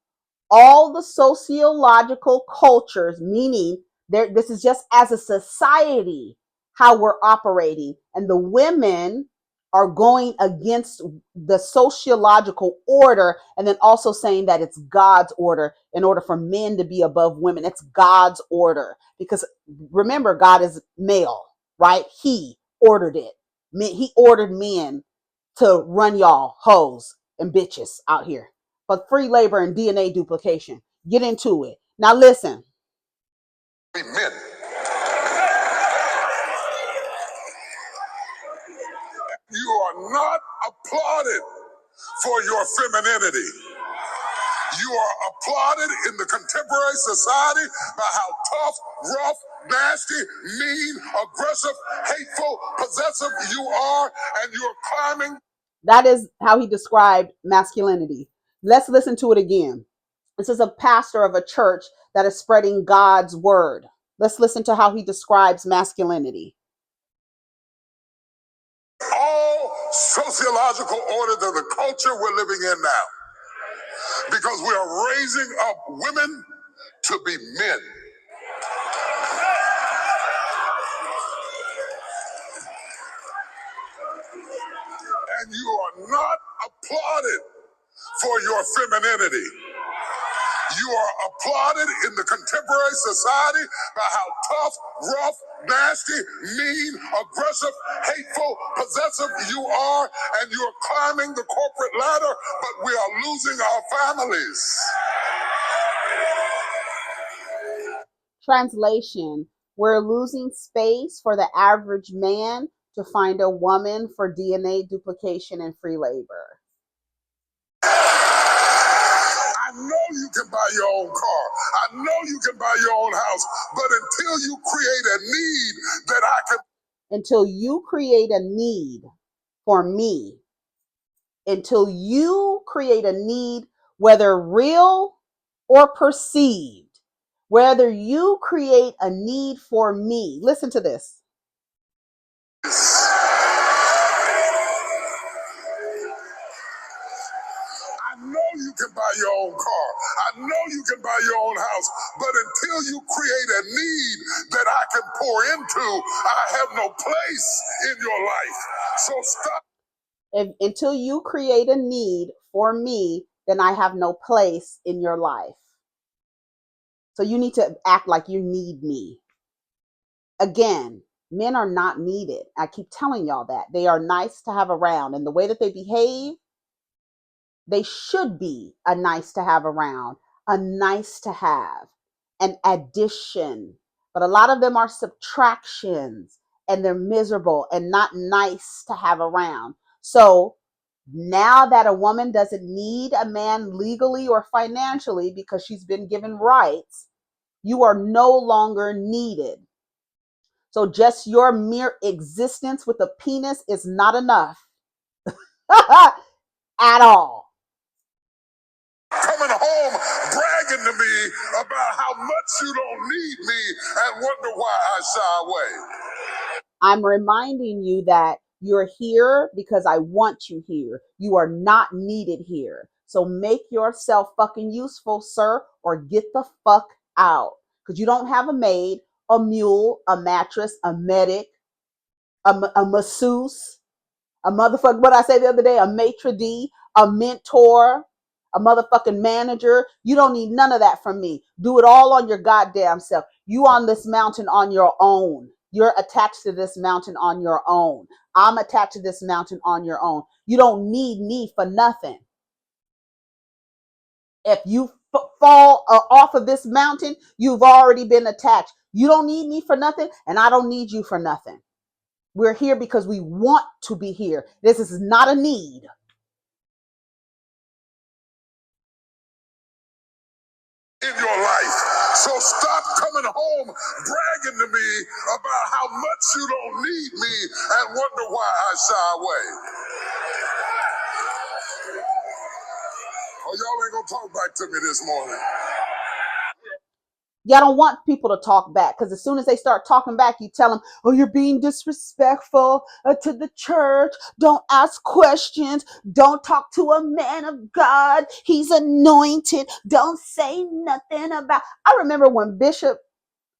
all the sociological cultures, meaning this is just as a society how we're operating, and the women are going against the sociological order, and then also saying that it's God's order in order for men to be above women. It's God's order, because remember, God is male, right? He ordered it. He ordered men to run y'all hoes and bitches out here. But free labor and DNA duplication. Get into it. Now listen. Men. You are not applauded for your femininity. You are applauded in the contemporary society by how tough, rough, nasty, mean, aggressive, hateful, possessive you are, and you're climbing. That is how he described masculinity. Let's listen to it again. This is a pastor of a church that is spreading God's word. Let's listen to how he describes masculinity. All sociological order of the culture we're living in now. Because we are raising up women to be men. And you are not applauded for your femininity. You are applauded in the contemporary society by how tough, rough, nasty, mean, aggressive, hateful, possessive you are, and you're climbing the corporate ladder, but we are losing our families. Translation: we're losing space for the average man to find a woman for DNA duplication and free labor. I know you can buy your own car. I know you can buy your own house. But until you create a need that I can. Until you create a need for me. Until you create a need, whether real or perceived. Whether you create a need for me. Listen to this. I know you can buy your own car. I know you can buy your own house. But until you create a need that I can pour into, I have no place in your life. So stop. Until you create a need for me, then I have no place in your life. So you need to act like you need me. Again, men are not needed. I keep telling y'all that. They are nice to have around. And the way that they behave, they should be a nice to have around, a nice to have, an addition. But a lot of them are subtractions, and they're miserable and not nice to have around. So now that a woman doesn't need a man legally or financially because she's been given rights, you are no longer needed. So just your mere existence with a penis is not enough at all. Coming home, bragging bragging to me about how much you don't need me and wonder why I shy away. I'm reminding you that you're here because I want you here. You are not needed here. So make yourself fucking useful, sir, or get the fuck out. Because you don't have a maid, a mule, a mattress, a medic, a masseuse, a motherfucker, what I say the other day, a maitre d', a mentor, a motherfucking manager. You don't need none of that from me. Do it all on your goddamn self. You on this mountain on your own. You're attached to this mountain on your own. I'm attached to this mountain on your own. You don't need me for nothing. If you fall off of this mountain, you've already been attached. You don't need me for nothing, and I don't need you for nothing. We're here because we want to be here. This is not a need. In your life. So stop coming home bragging to me about how much you don't need me and wonder why I shy away. Oh, y'all ain't gonna talk back to me this morning. Y'all don't want people to talk back, because as soon as they start talking back, you tell them, oh, you're being disrespectful to the church. Don't ask questions. Don't talk to a man of God. He's anointed. Don't say nothing about. I remember when Bishop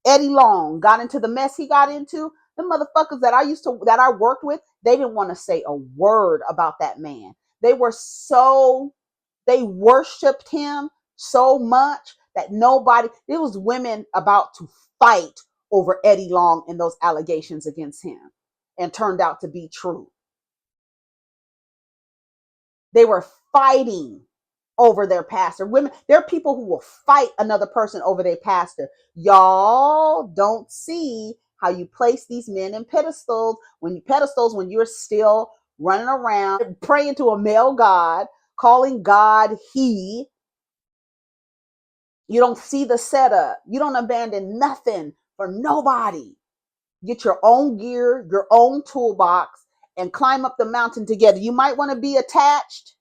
Eddie Long got into the mess he got into, the motherfuckers that I worked with, they didn't want to say a word about that man. They worshiped him so much that there was women about to fight over Eddie Long and those allegations against him, and turned out to be true. They were fighting over their pastor. Women, there are people who will fight another person over their pastor. Y'all don't see how you place these men in pedestals when you're still running around praying to a male god, calling God he. You don't see the setup. You don't abandon nothing for nobody. Get your own gear, your own toolbox, and climb up the mountain together. You might want to be attached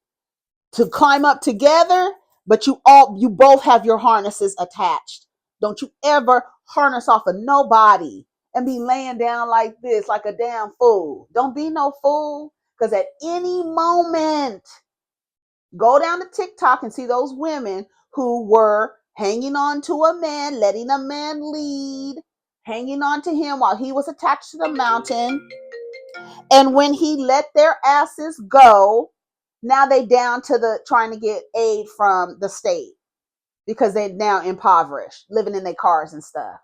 to climb up together, but you both have your harnesses attached. Don't you ever harness off of nobody and be laying down like this, like a damn fool. Don't be no fool, because at any moment, go down to TikTok and see those women who were hanging on to a man, letting a man lead, hanging on to him while he was attached to the mountain. And when he let their asses go, now they down to the trying to get aid from the state because they're now impoverished, living in their cars and stuff.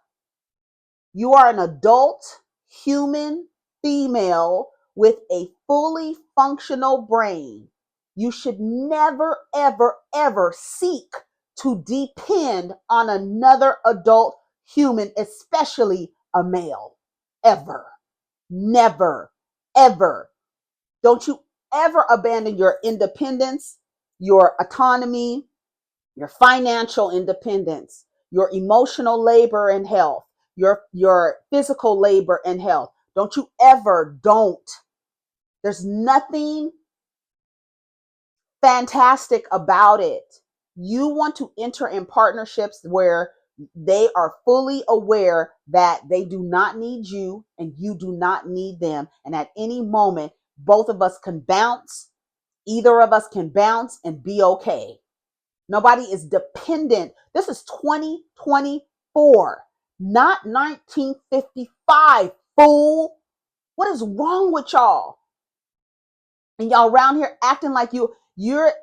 You are an adult human female with a fully functional brain. You should never, ever, ever seek to depend on another adult human, especially a male. Ever. Never, ever. Don't you ever abandon your independence, your autonomy, your financial independence, your emotional labor and health, your physical labor and health. Don't you ever don't. There's nothing fantastic about it. You want to enter in partnerships where they are fully aware that they do not need you and you do not need them. And at any moment, both of us can bounce. Either of us can bounce and be okay. Nobody is dependent. This is 2024, not 1955, fool. What is wrong with y'all? And y'all around here acting like you're,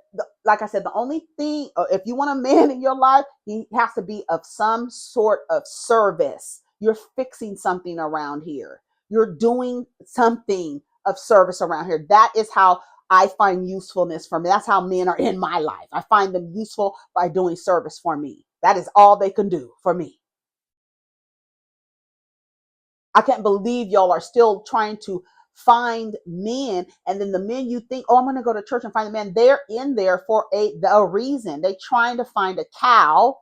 like I said, the only thing, if you want a man in your life, he has to be of some sort of service. You're fixing something around here. You're doing something of service around here. That is how I find usefulness for me. That's how men are in my life. I find them useful by doing service for me. That is all they can do for me. I can't believe y'all are still trying to find men, and then the men you think, oh, I'm going to go to church and find the man, they're in there for a reason. They're trying to find a cow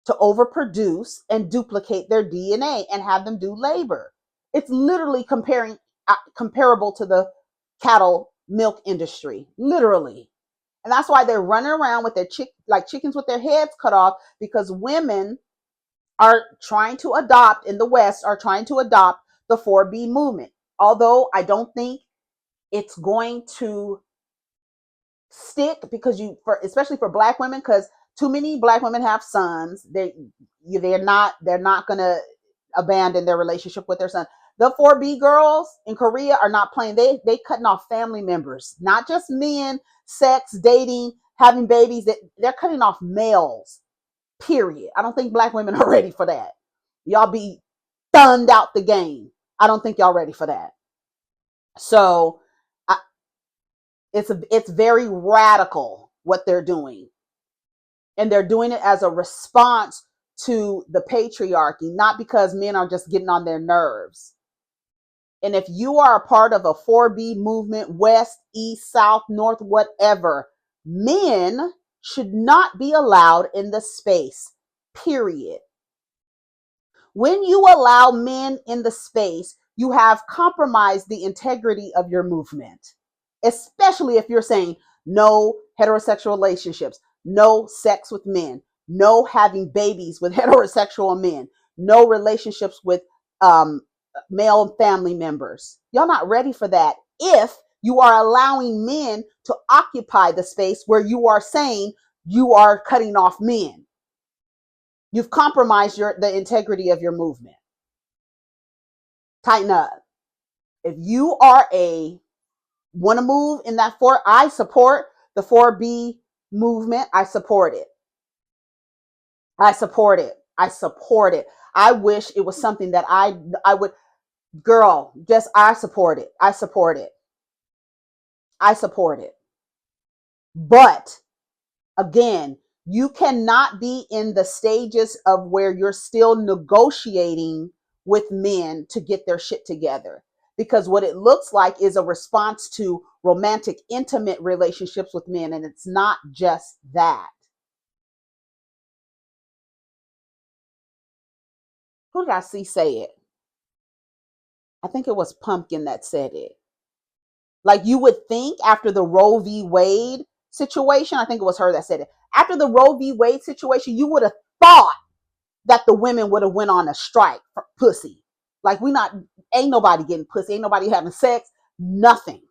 to overproduce and duplicate their DNA and have them do labor. It's literally comparable to the cattle milk industry, literally. And that's why they're running around with their like chickens with their heads cut off, because women are trying to adopt in the West, are trying to adopt the 4B movement. Although I don't think it's going to stick, because especially for black women, because too many black women have sons. They're not going to abandon their relationship with their son. The 4B girls in Korea are not playing. They cutting off family members, not just men, sex, dating, having babies. They're cutting off males, period. I don't think black women are ready for that. Y'all be thumbed out the game. I don't think y'all ready for that. So it's very radical what they're doing. And they're doing it as a response to the patriarchy, not because men are just getting on their nerves. And if you are a part of a 4B movement, West, East, South, North, whatever, men should not be allowed in the space, period. When you allow men in the space, you have compromised the integrity of your movement, especially if you're saying no heterosexual relationships, no sex with men, no having babies with heterosexual men, no relationships with male family members. Y'all not ready for that if you are allowing men to occupy the space where you are saying you are cutting off men. You've compromised the integrity of your movement. Tighten up. If you are want to move in that I support the 4B movement. I support it. I support it. I support it. I wish it was something that I would, girl, just I support it. I support it. I support it. But again, you cannot be in the stages of where you're still negotiating with men to get their shit together. Because what it looks like is a response to romantic, intimate relationships with men. And it's not just that. Who did I see say it? I think it was Pumpkin that said it. Like, you would think after the Roe v. Wade situation, I think it was her that said it. After the Roe v. Wade situation, you would have thought that the women would have went on a strike for pussy. Like, ain't nobody getting pussy, ain't nobody having sex, nothing.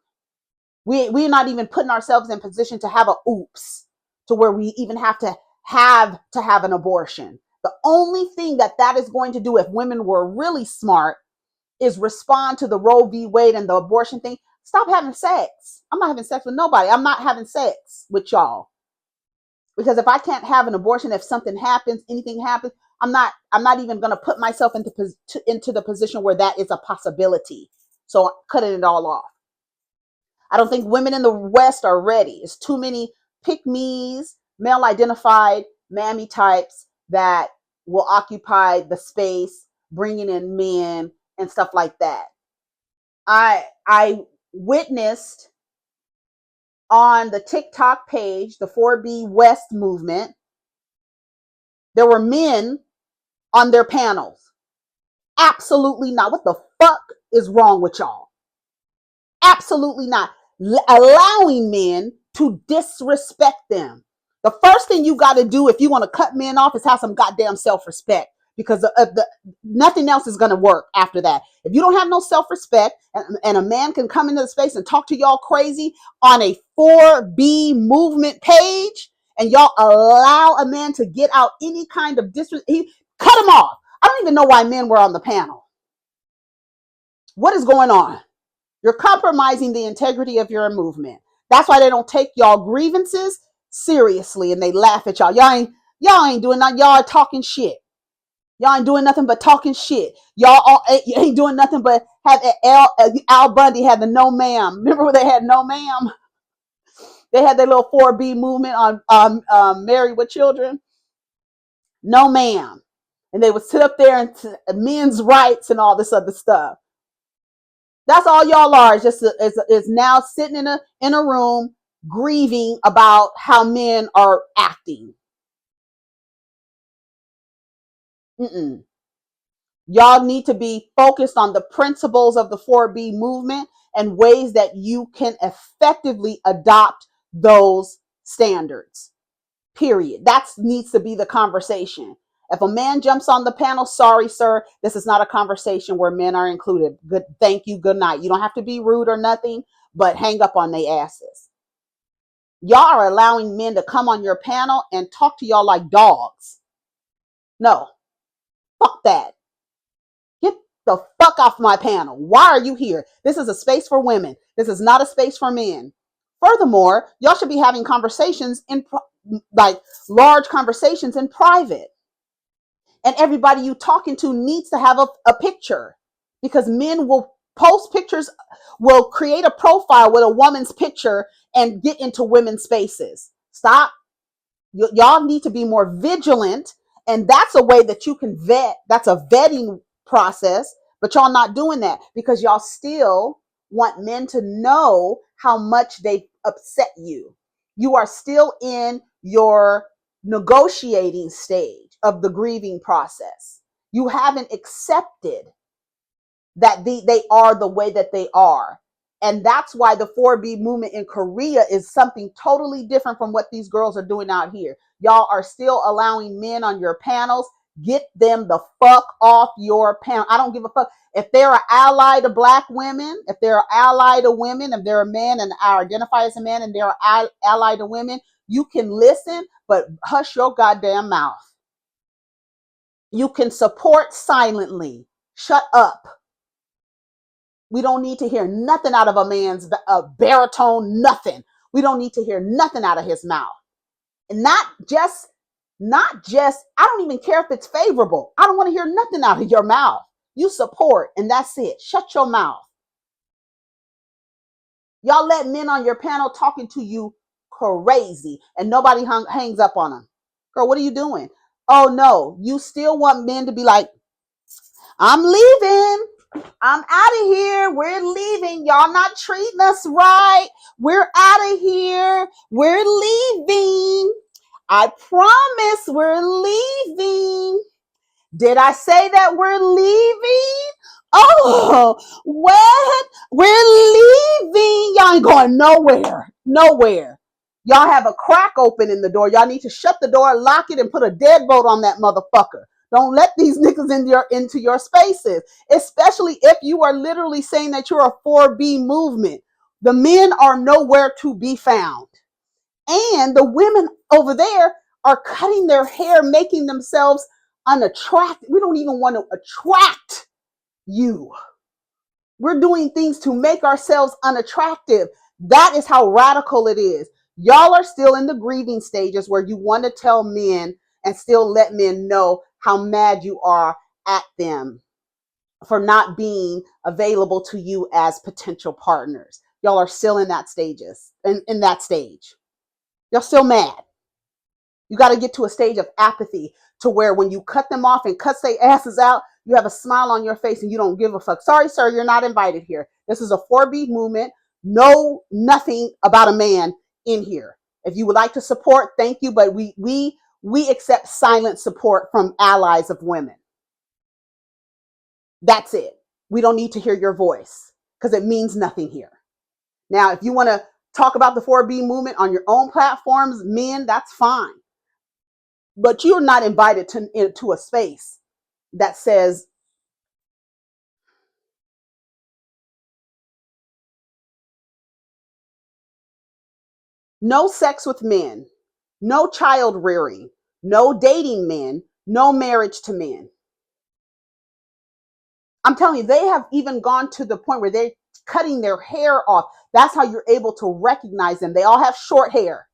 We're not even putting ourselves in position to have a oops to where we even have have an abortion. The only thing that is going to do, if women were really smart, is respond to the Roe v. Wade and the abortion thing. Stop having sex. I'm not having sex with nobody. I'm not having sex with y'all. Because if I can't have an abortion, if something happens, anything happens, I'm not even going to put myself into the position where that is a possibility. So cutting it all off. I don't think women in the West are ready. It's too many pick-me's, male-identified mammy types that will occupy the space, bringing in men and stuff like that. I witnessed on the TikTok page, the 4B West movement, there were men on their panels. Absolutely not. What the fuck is wrong with y'all? Absolutely not. Allowing men to disrespect them. The first thing you got to do if you want to cut men off is have some goddamn self-respect, because nothing else is going to work after that. If you don't have no self-respect and a man can come into the space and talk to y'all crazy on a 4B movement page, and y'all allow a man to get out any kind of disrespect, cut him off. I don't even know why men were on the panel. What is going on? You're compromising the integrity of your movement. That's why they don't take y'all grievances seriously, and they laugh at y'all. Y'all ain't doing nothing. Y'all are talking shit. Y'all ain't doing nothing but talking shit. Y'all ain't doing nothing but have Al Bundy had the no ma'am. Remember when they had no ma'am? They had their little 4B movement on Married with Children. No ma'am. And they would sit up there and men's rights and all this other stuff. That's all y'all are. Is now sitting in a room grieving about how men are acting. Y'all need to be focused on the principles of the 4B movement and ways that you can effectively adopt those standards. Period. That needs to be the conversation. If a man jumps on the panel, sorry, sir, this is not a conversation where men are included. Good, thank you, good night. You don't have to be rude or nothing, but hang up on their asses. Y'all are allowing men to come on your panel and talk to y'all like dogs. No, fuck that. Get the fuck off my panel. Why are you here? This is a space for women. This is not a space for men. Furthermore, y'all should be having conversations like large conversations in private. And everybody you talking to needs to have a picture, because men will post pictures, will create a profile with a woman's picture and get into women's spaces. Stop. Y'all need to be more vigilant. And that's a way that you can vet. That's a vetting process, but y'all not doing that because y'all still want men to know how much they upset you. You are still in your negotiating stage of the grieving process. You haven't accepted that they are the way that they are. And that's why the 4B movement in Korea is something totally different from what these girls are doing out here. Y'all are still allowing men on your panels. Get them the fuck off your panel. I don't give a fuck. If they're an ally to black women, if they're an ally to women, if they're a man and I identify as a man and they're an ally to women, you can listen, but hush your goddamn mouth. You can support silently. Shut up. We don't need to hear nothing out of a man's baritone, nothing. We don't need to hear nothing out of his mouth. And not just, I don't even care if it's favorable. I don't want to hear nothing out of your mouth. You support, and that's it. Shut your mouth. Y'all let men on your panel talking to you crazy, and nobody hangs up on them. Girl, what are you doing? Oh no, you still want men to be like, I'm leaving. I'm out of here. We're leaving. Y'all not treating us right. We're out of here. We're leaving. I promise we're leaving. Did I say that we're leaving? Oh, what? We're leaving. Y'all ain't going nowhere. Nowhere. Y'all have a crack open in the door. Y'all need to shut the door, lock it, and put a deadbolt on that motherfucker. Don't let these niggas into your spaces, especially if you are literally saying that you're a 4B movement. The men are nowhere to be found. And the women over there are cutting their hair, making themselves unattractive. We don't even want to attract you. We're doing things to make ourselves unattractive. That is how radical it is. Y'all are still in the grieving stages where you want to tell men and still let men know how mad you are at them for not being available to you as potential partners. Y'all are still in that in that stage. Y'all still mad. You got to get to a stage of apathy to where when you cut them off and cut their asses out, you have a smile on your face and you don't give a fuck. Sorry, sir, you're not invited here. This is a 4B movement. No, nothing about a man in here. If you would like to support, thank you, but we accept silent support from allies of women. That's it. We don't need to hear your voice because it means nothing here. Now, if you want to talk about the 4B movement on your own platforms, men, that's fine. But you're not invited into a space that says, no sex with men, no child rearing, no dating men, no marriage to men. I'm telling you, they have even gone to the point where they're cutting their hair off. That's how you're able to recognize them. They all have short hair,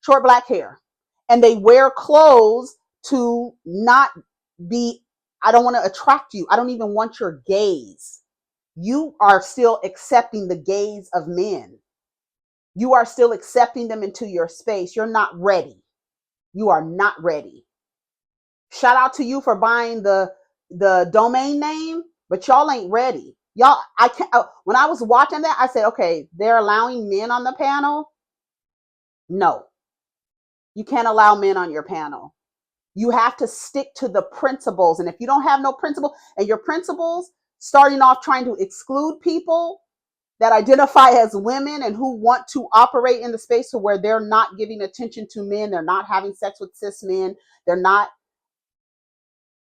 short black hair, and they wear clothes to not be, I don't want to attract you. I don't even want your gaze. You are still accepting the gaze of men. You are still accepting them into your space. You're not ready. You are not ready. Shout out to you for buying the domain name, but y'all ain't ready. Y'all, I can't. When I was watching that, I said, okay, they're allowing men on the panel. No, you can't allow men on your panel. You have to stick to the principles. And if you don't have no principle and your principles starting off trying to exclude people, that identify as women and who want to operate in the space to where they're not giving attention to men, they're not having sex with cis men, they're not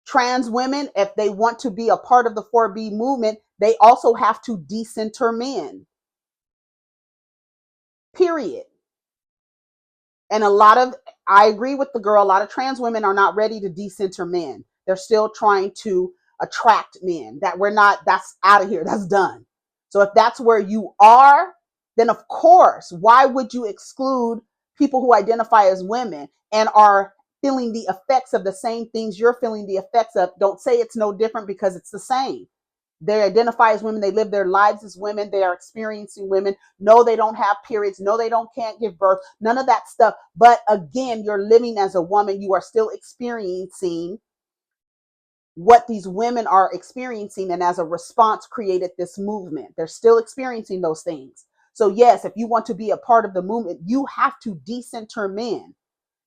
trans women, if they want to be a part of the 4B movement, they also have to decenter men. Period. And I agree with the girl, a lot of trans women are not ready to decenter men. They're still trying to attract men. That's out of here. That's done. So if that's where you are, then of course, why would you exclude people who identify as women and are feeling the effects of the same things you're feeling the effects of? Don't say it's no different, because it's the same. They identify as women. They live their lives as women. They are experiencing women. No, they don't have periods. No, they can't give birth. None of that stuff. But again, you're living as a woman. You are still experiencing what these women are experiencing, and as a response created this movement. They're still experiencing those things. So yes, if you want to be a part of the movement, you have to decenter men.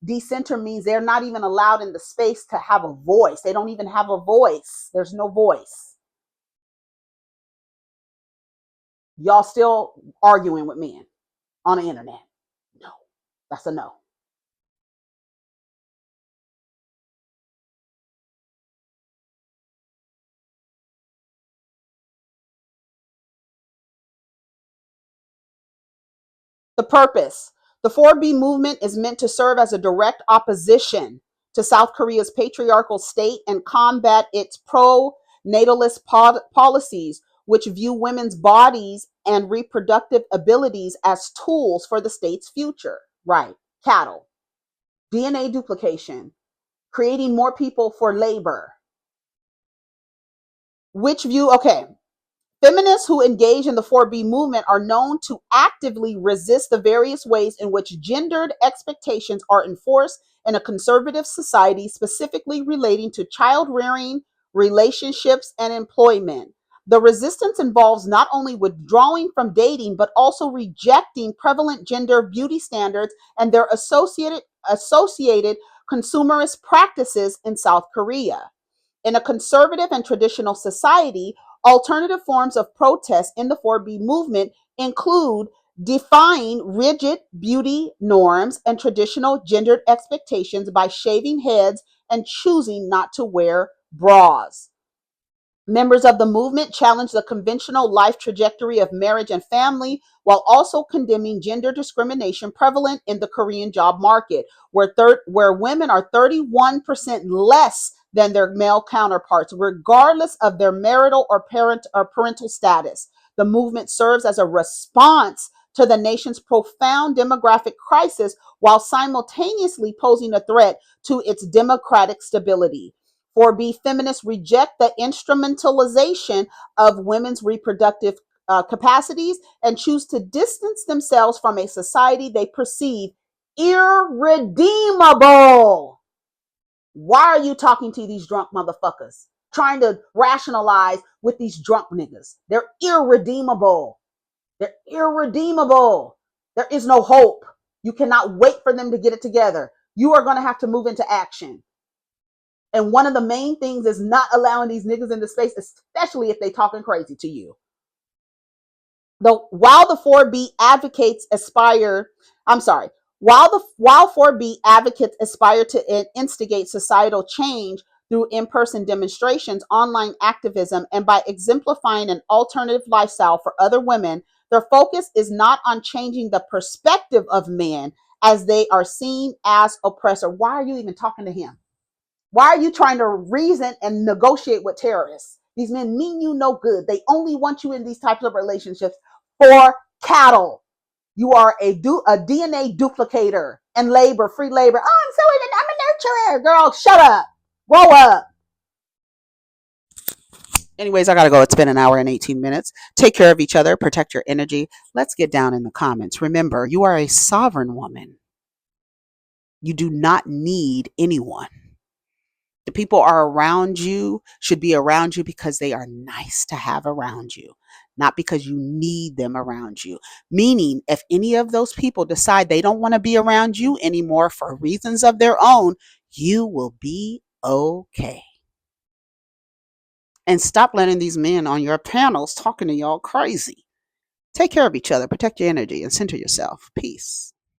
Decenter means they're not even allowed in the space to have a voice. They don't even have a voice. There's no voice. Y'all still arguing with men on the internet? No, that's a no. The purpose. The 4B movement is meant to serve as a direct opposition to South Korea's patriarchal state and combat its pro-natalist policies, which view women's bodies and reproductive abilities as tools for the state's future. Right. Cattle. DNA duplication. Creating more people for labor. Feminists who engage in the 4B movement are known to actively resist the various ways in which gendered expectations are enforced in a conservative society, specifically relating to child rearing, relationships, and employment. The resistance involves not only withdrawing from dating, but also rejecting prevalent gender beauty standards and their associated consumerist practices in South Korea. In a conservative and traditional society, alternative forms of protest in the 4B movement include defying rigid beauty norms and traditional gendered expectations by shaving heads and choosing not to wear bras. Members of the movement challenge the conventional life trajectory of marriage and family, while also condemning gender discrimination prevalent in the Korean job market, where women are 31% less than their male counterparts, regardless of their marital or parental status. The movement serves as a response to the nation's profound demographic crisis, while simultaneously posing a threat to its democratic stability. 4B feminists reject the instrumentalization of women's reproductive capacities and choose to distance themselves from a society they perceive irredeemable. Why are you talking to these drunk motherfuckers? Trying to rationalize with these drunk niggas. They're irredeemable. They're irredeemable. There is no hope. You cannot wait for them to get it together. You are going to have to move into action. And one of the main things is not allowing these niggas into space, especially if they talking crazy to you. While 4B advocates aspire to instigate societal change through in-person demonstrations, online activism, and by exemplifying an alternative lifestyle for other women, their focus is not on changing the perspective of men as they are seen as oppressor. Why are you even talking to him? Why are you trying to reason and negotiate with terrorists? These men mean you no good. They only want you in these types of relationships for cattle. You are a DNA duplicator and free labor. Oh, I'm a nurturer. Girl, shut up. Grow up. Anyways, I gotta go. It's been an hour and 18 minutes. Take care of each other. Protect your energy. Let's get down in the comments. Remember, you are a sovereign woman. You do not need anyone. The people are around you should be around you because they are nice to have around you, not because you need them around you. Meaning, if any of those people decide they don't want to be around you anymore for reasons of their own, you will be okay. And stop letting these men on your panels talking to y'all crazy. Take care of each other, protect your energy, and center yourself. Peace.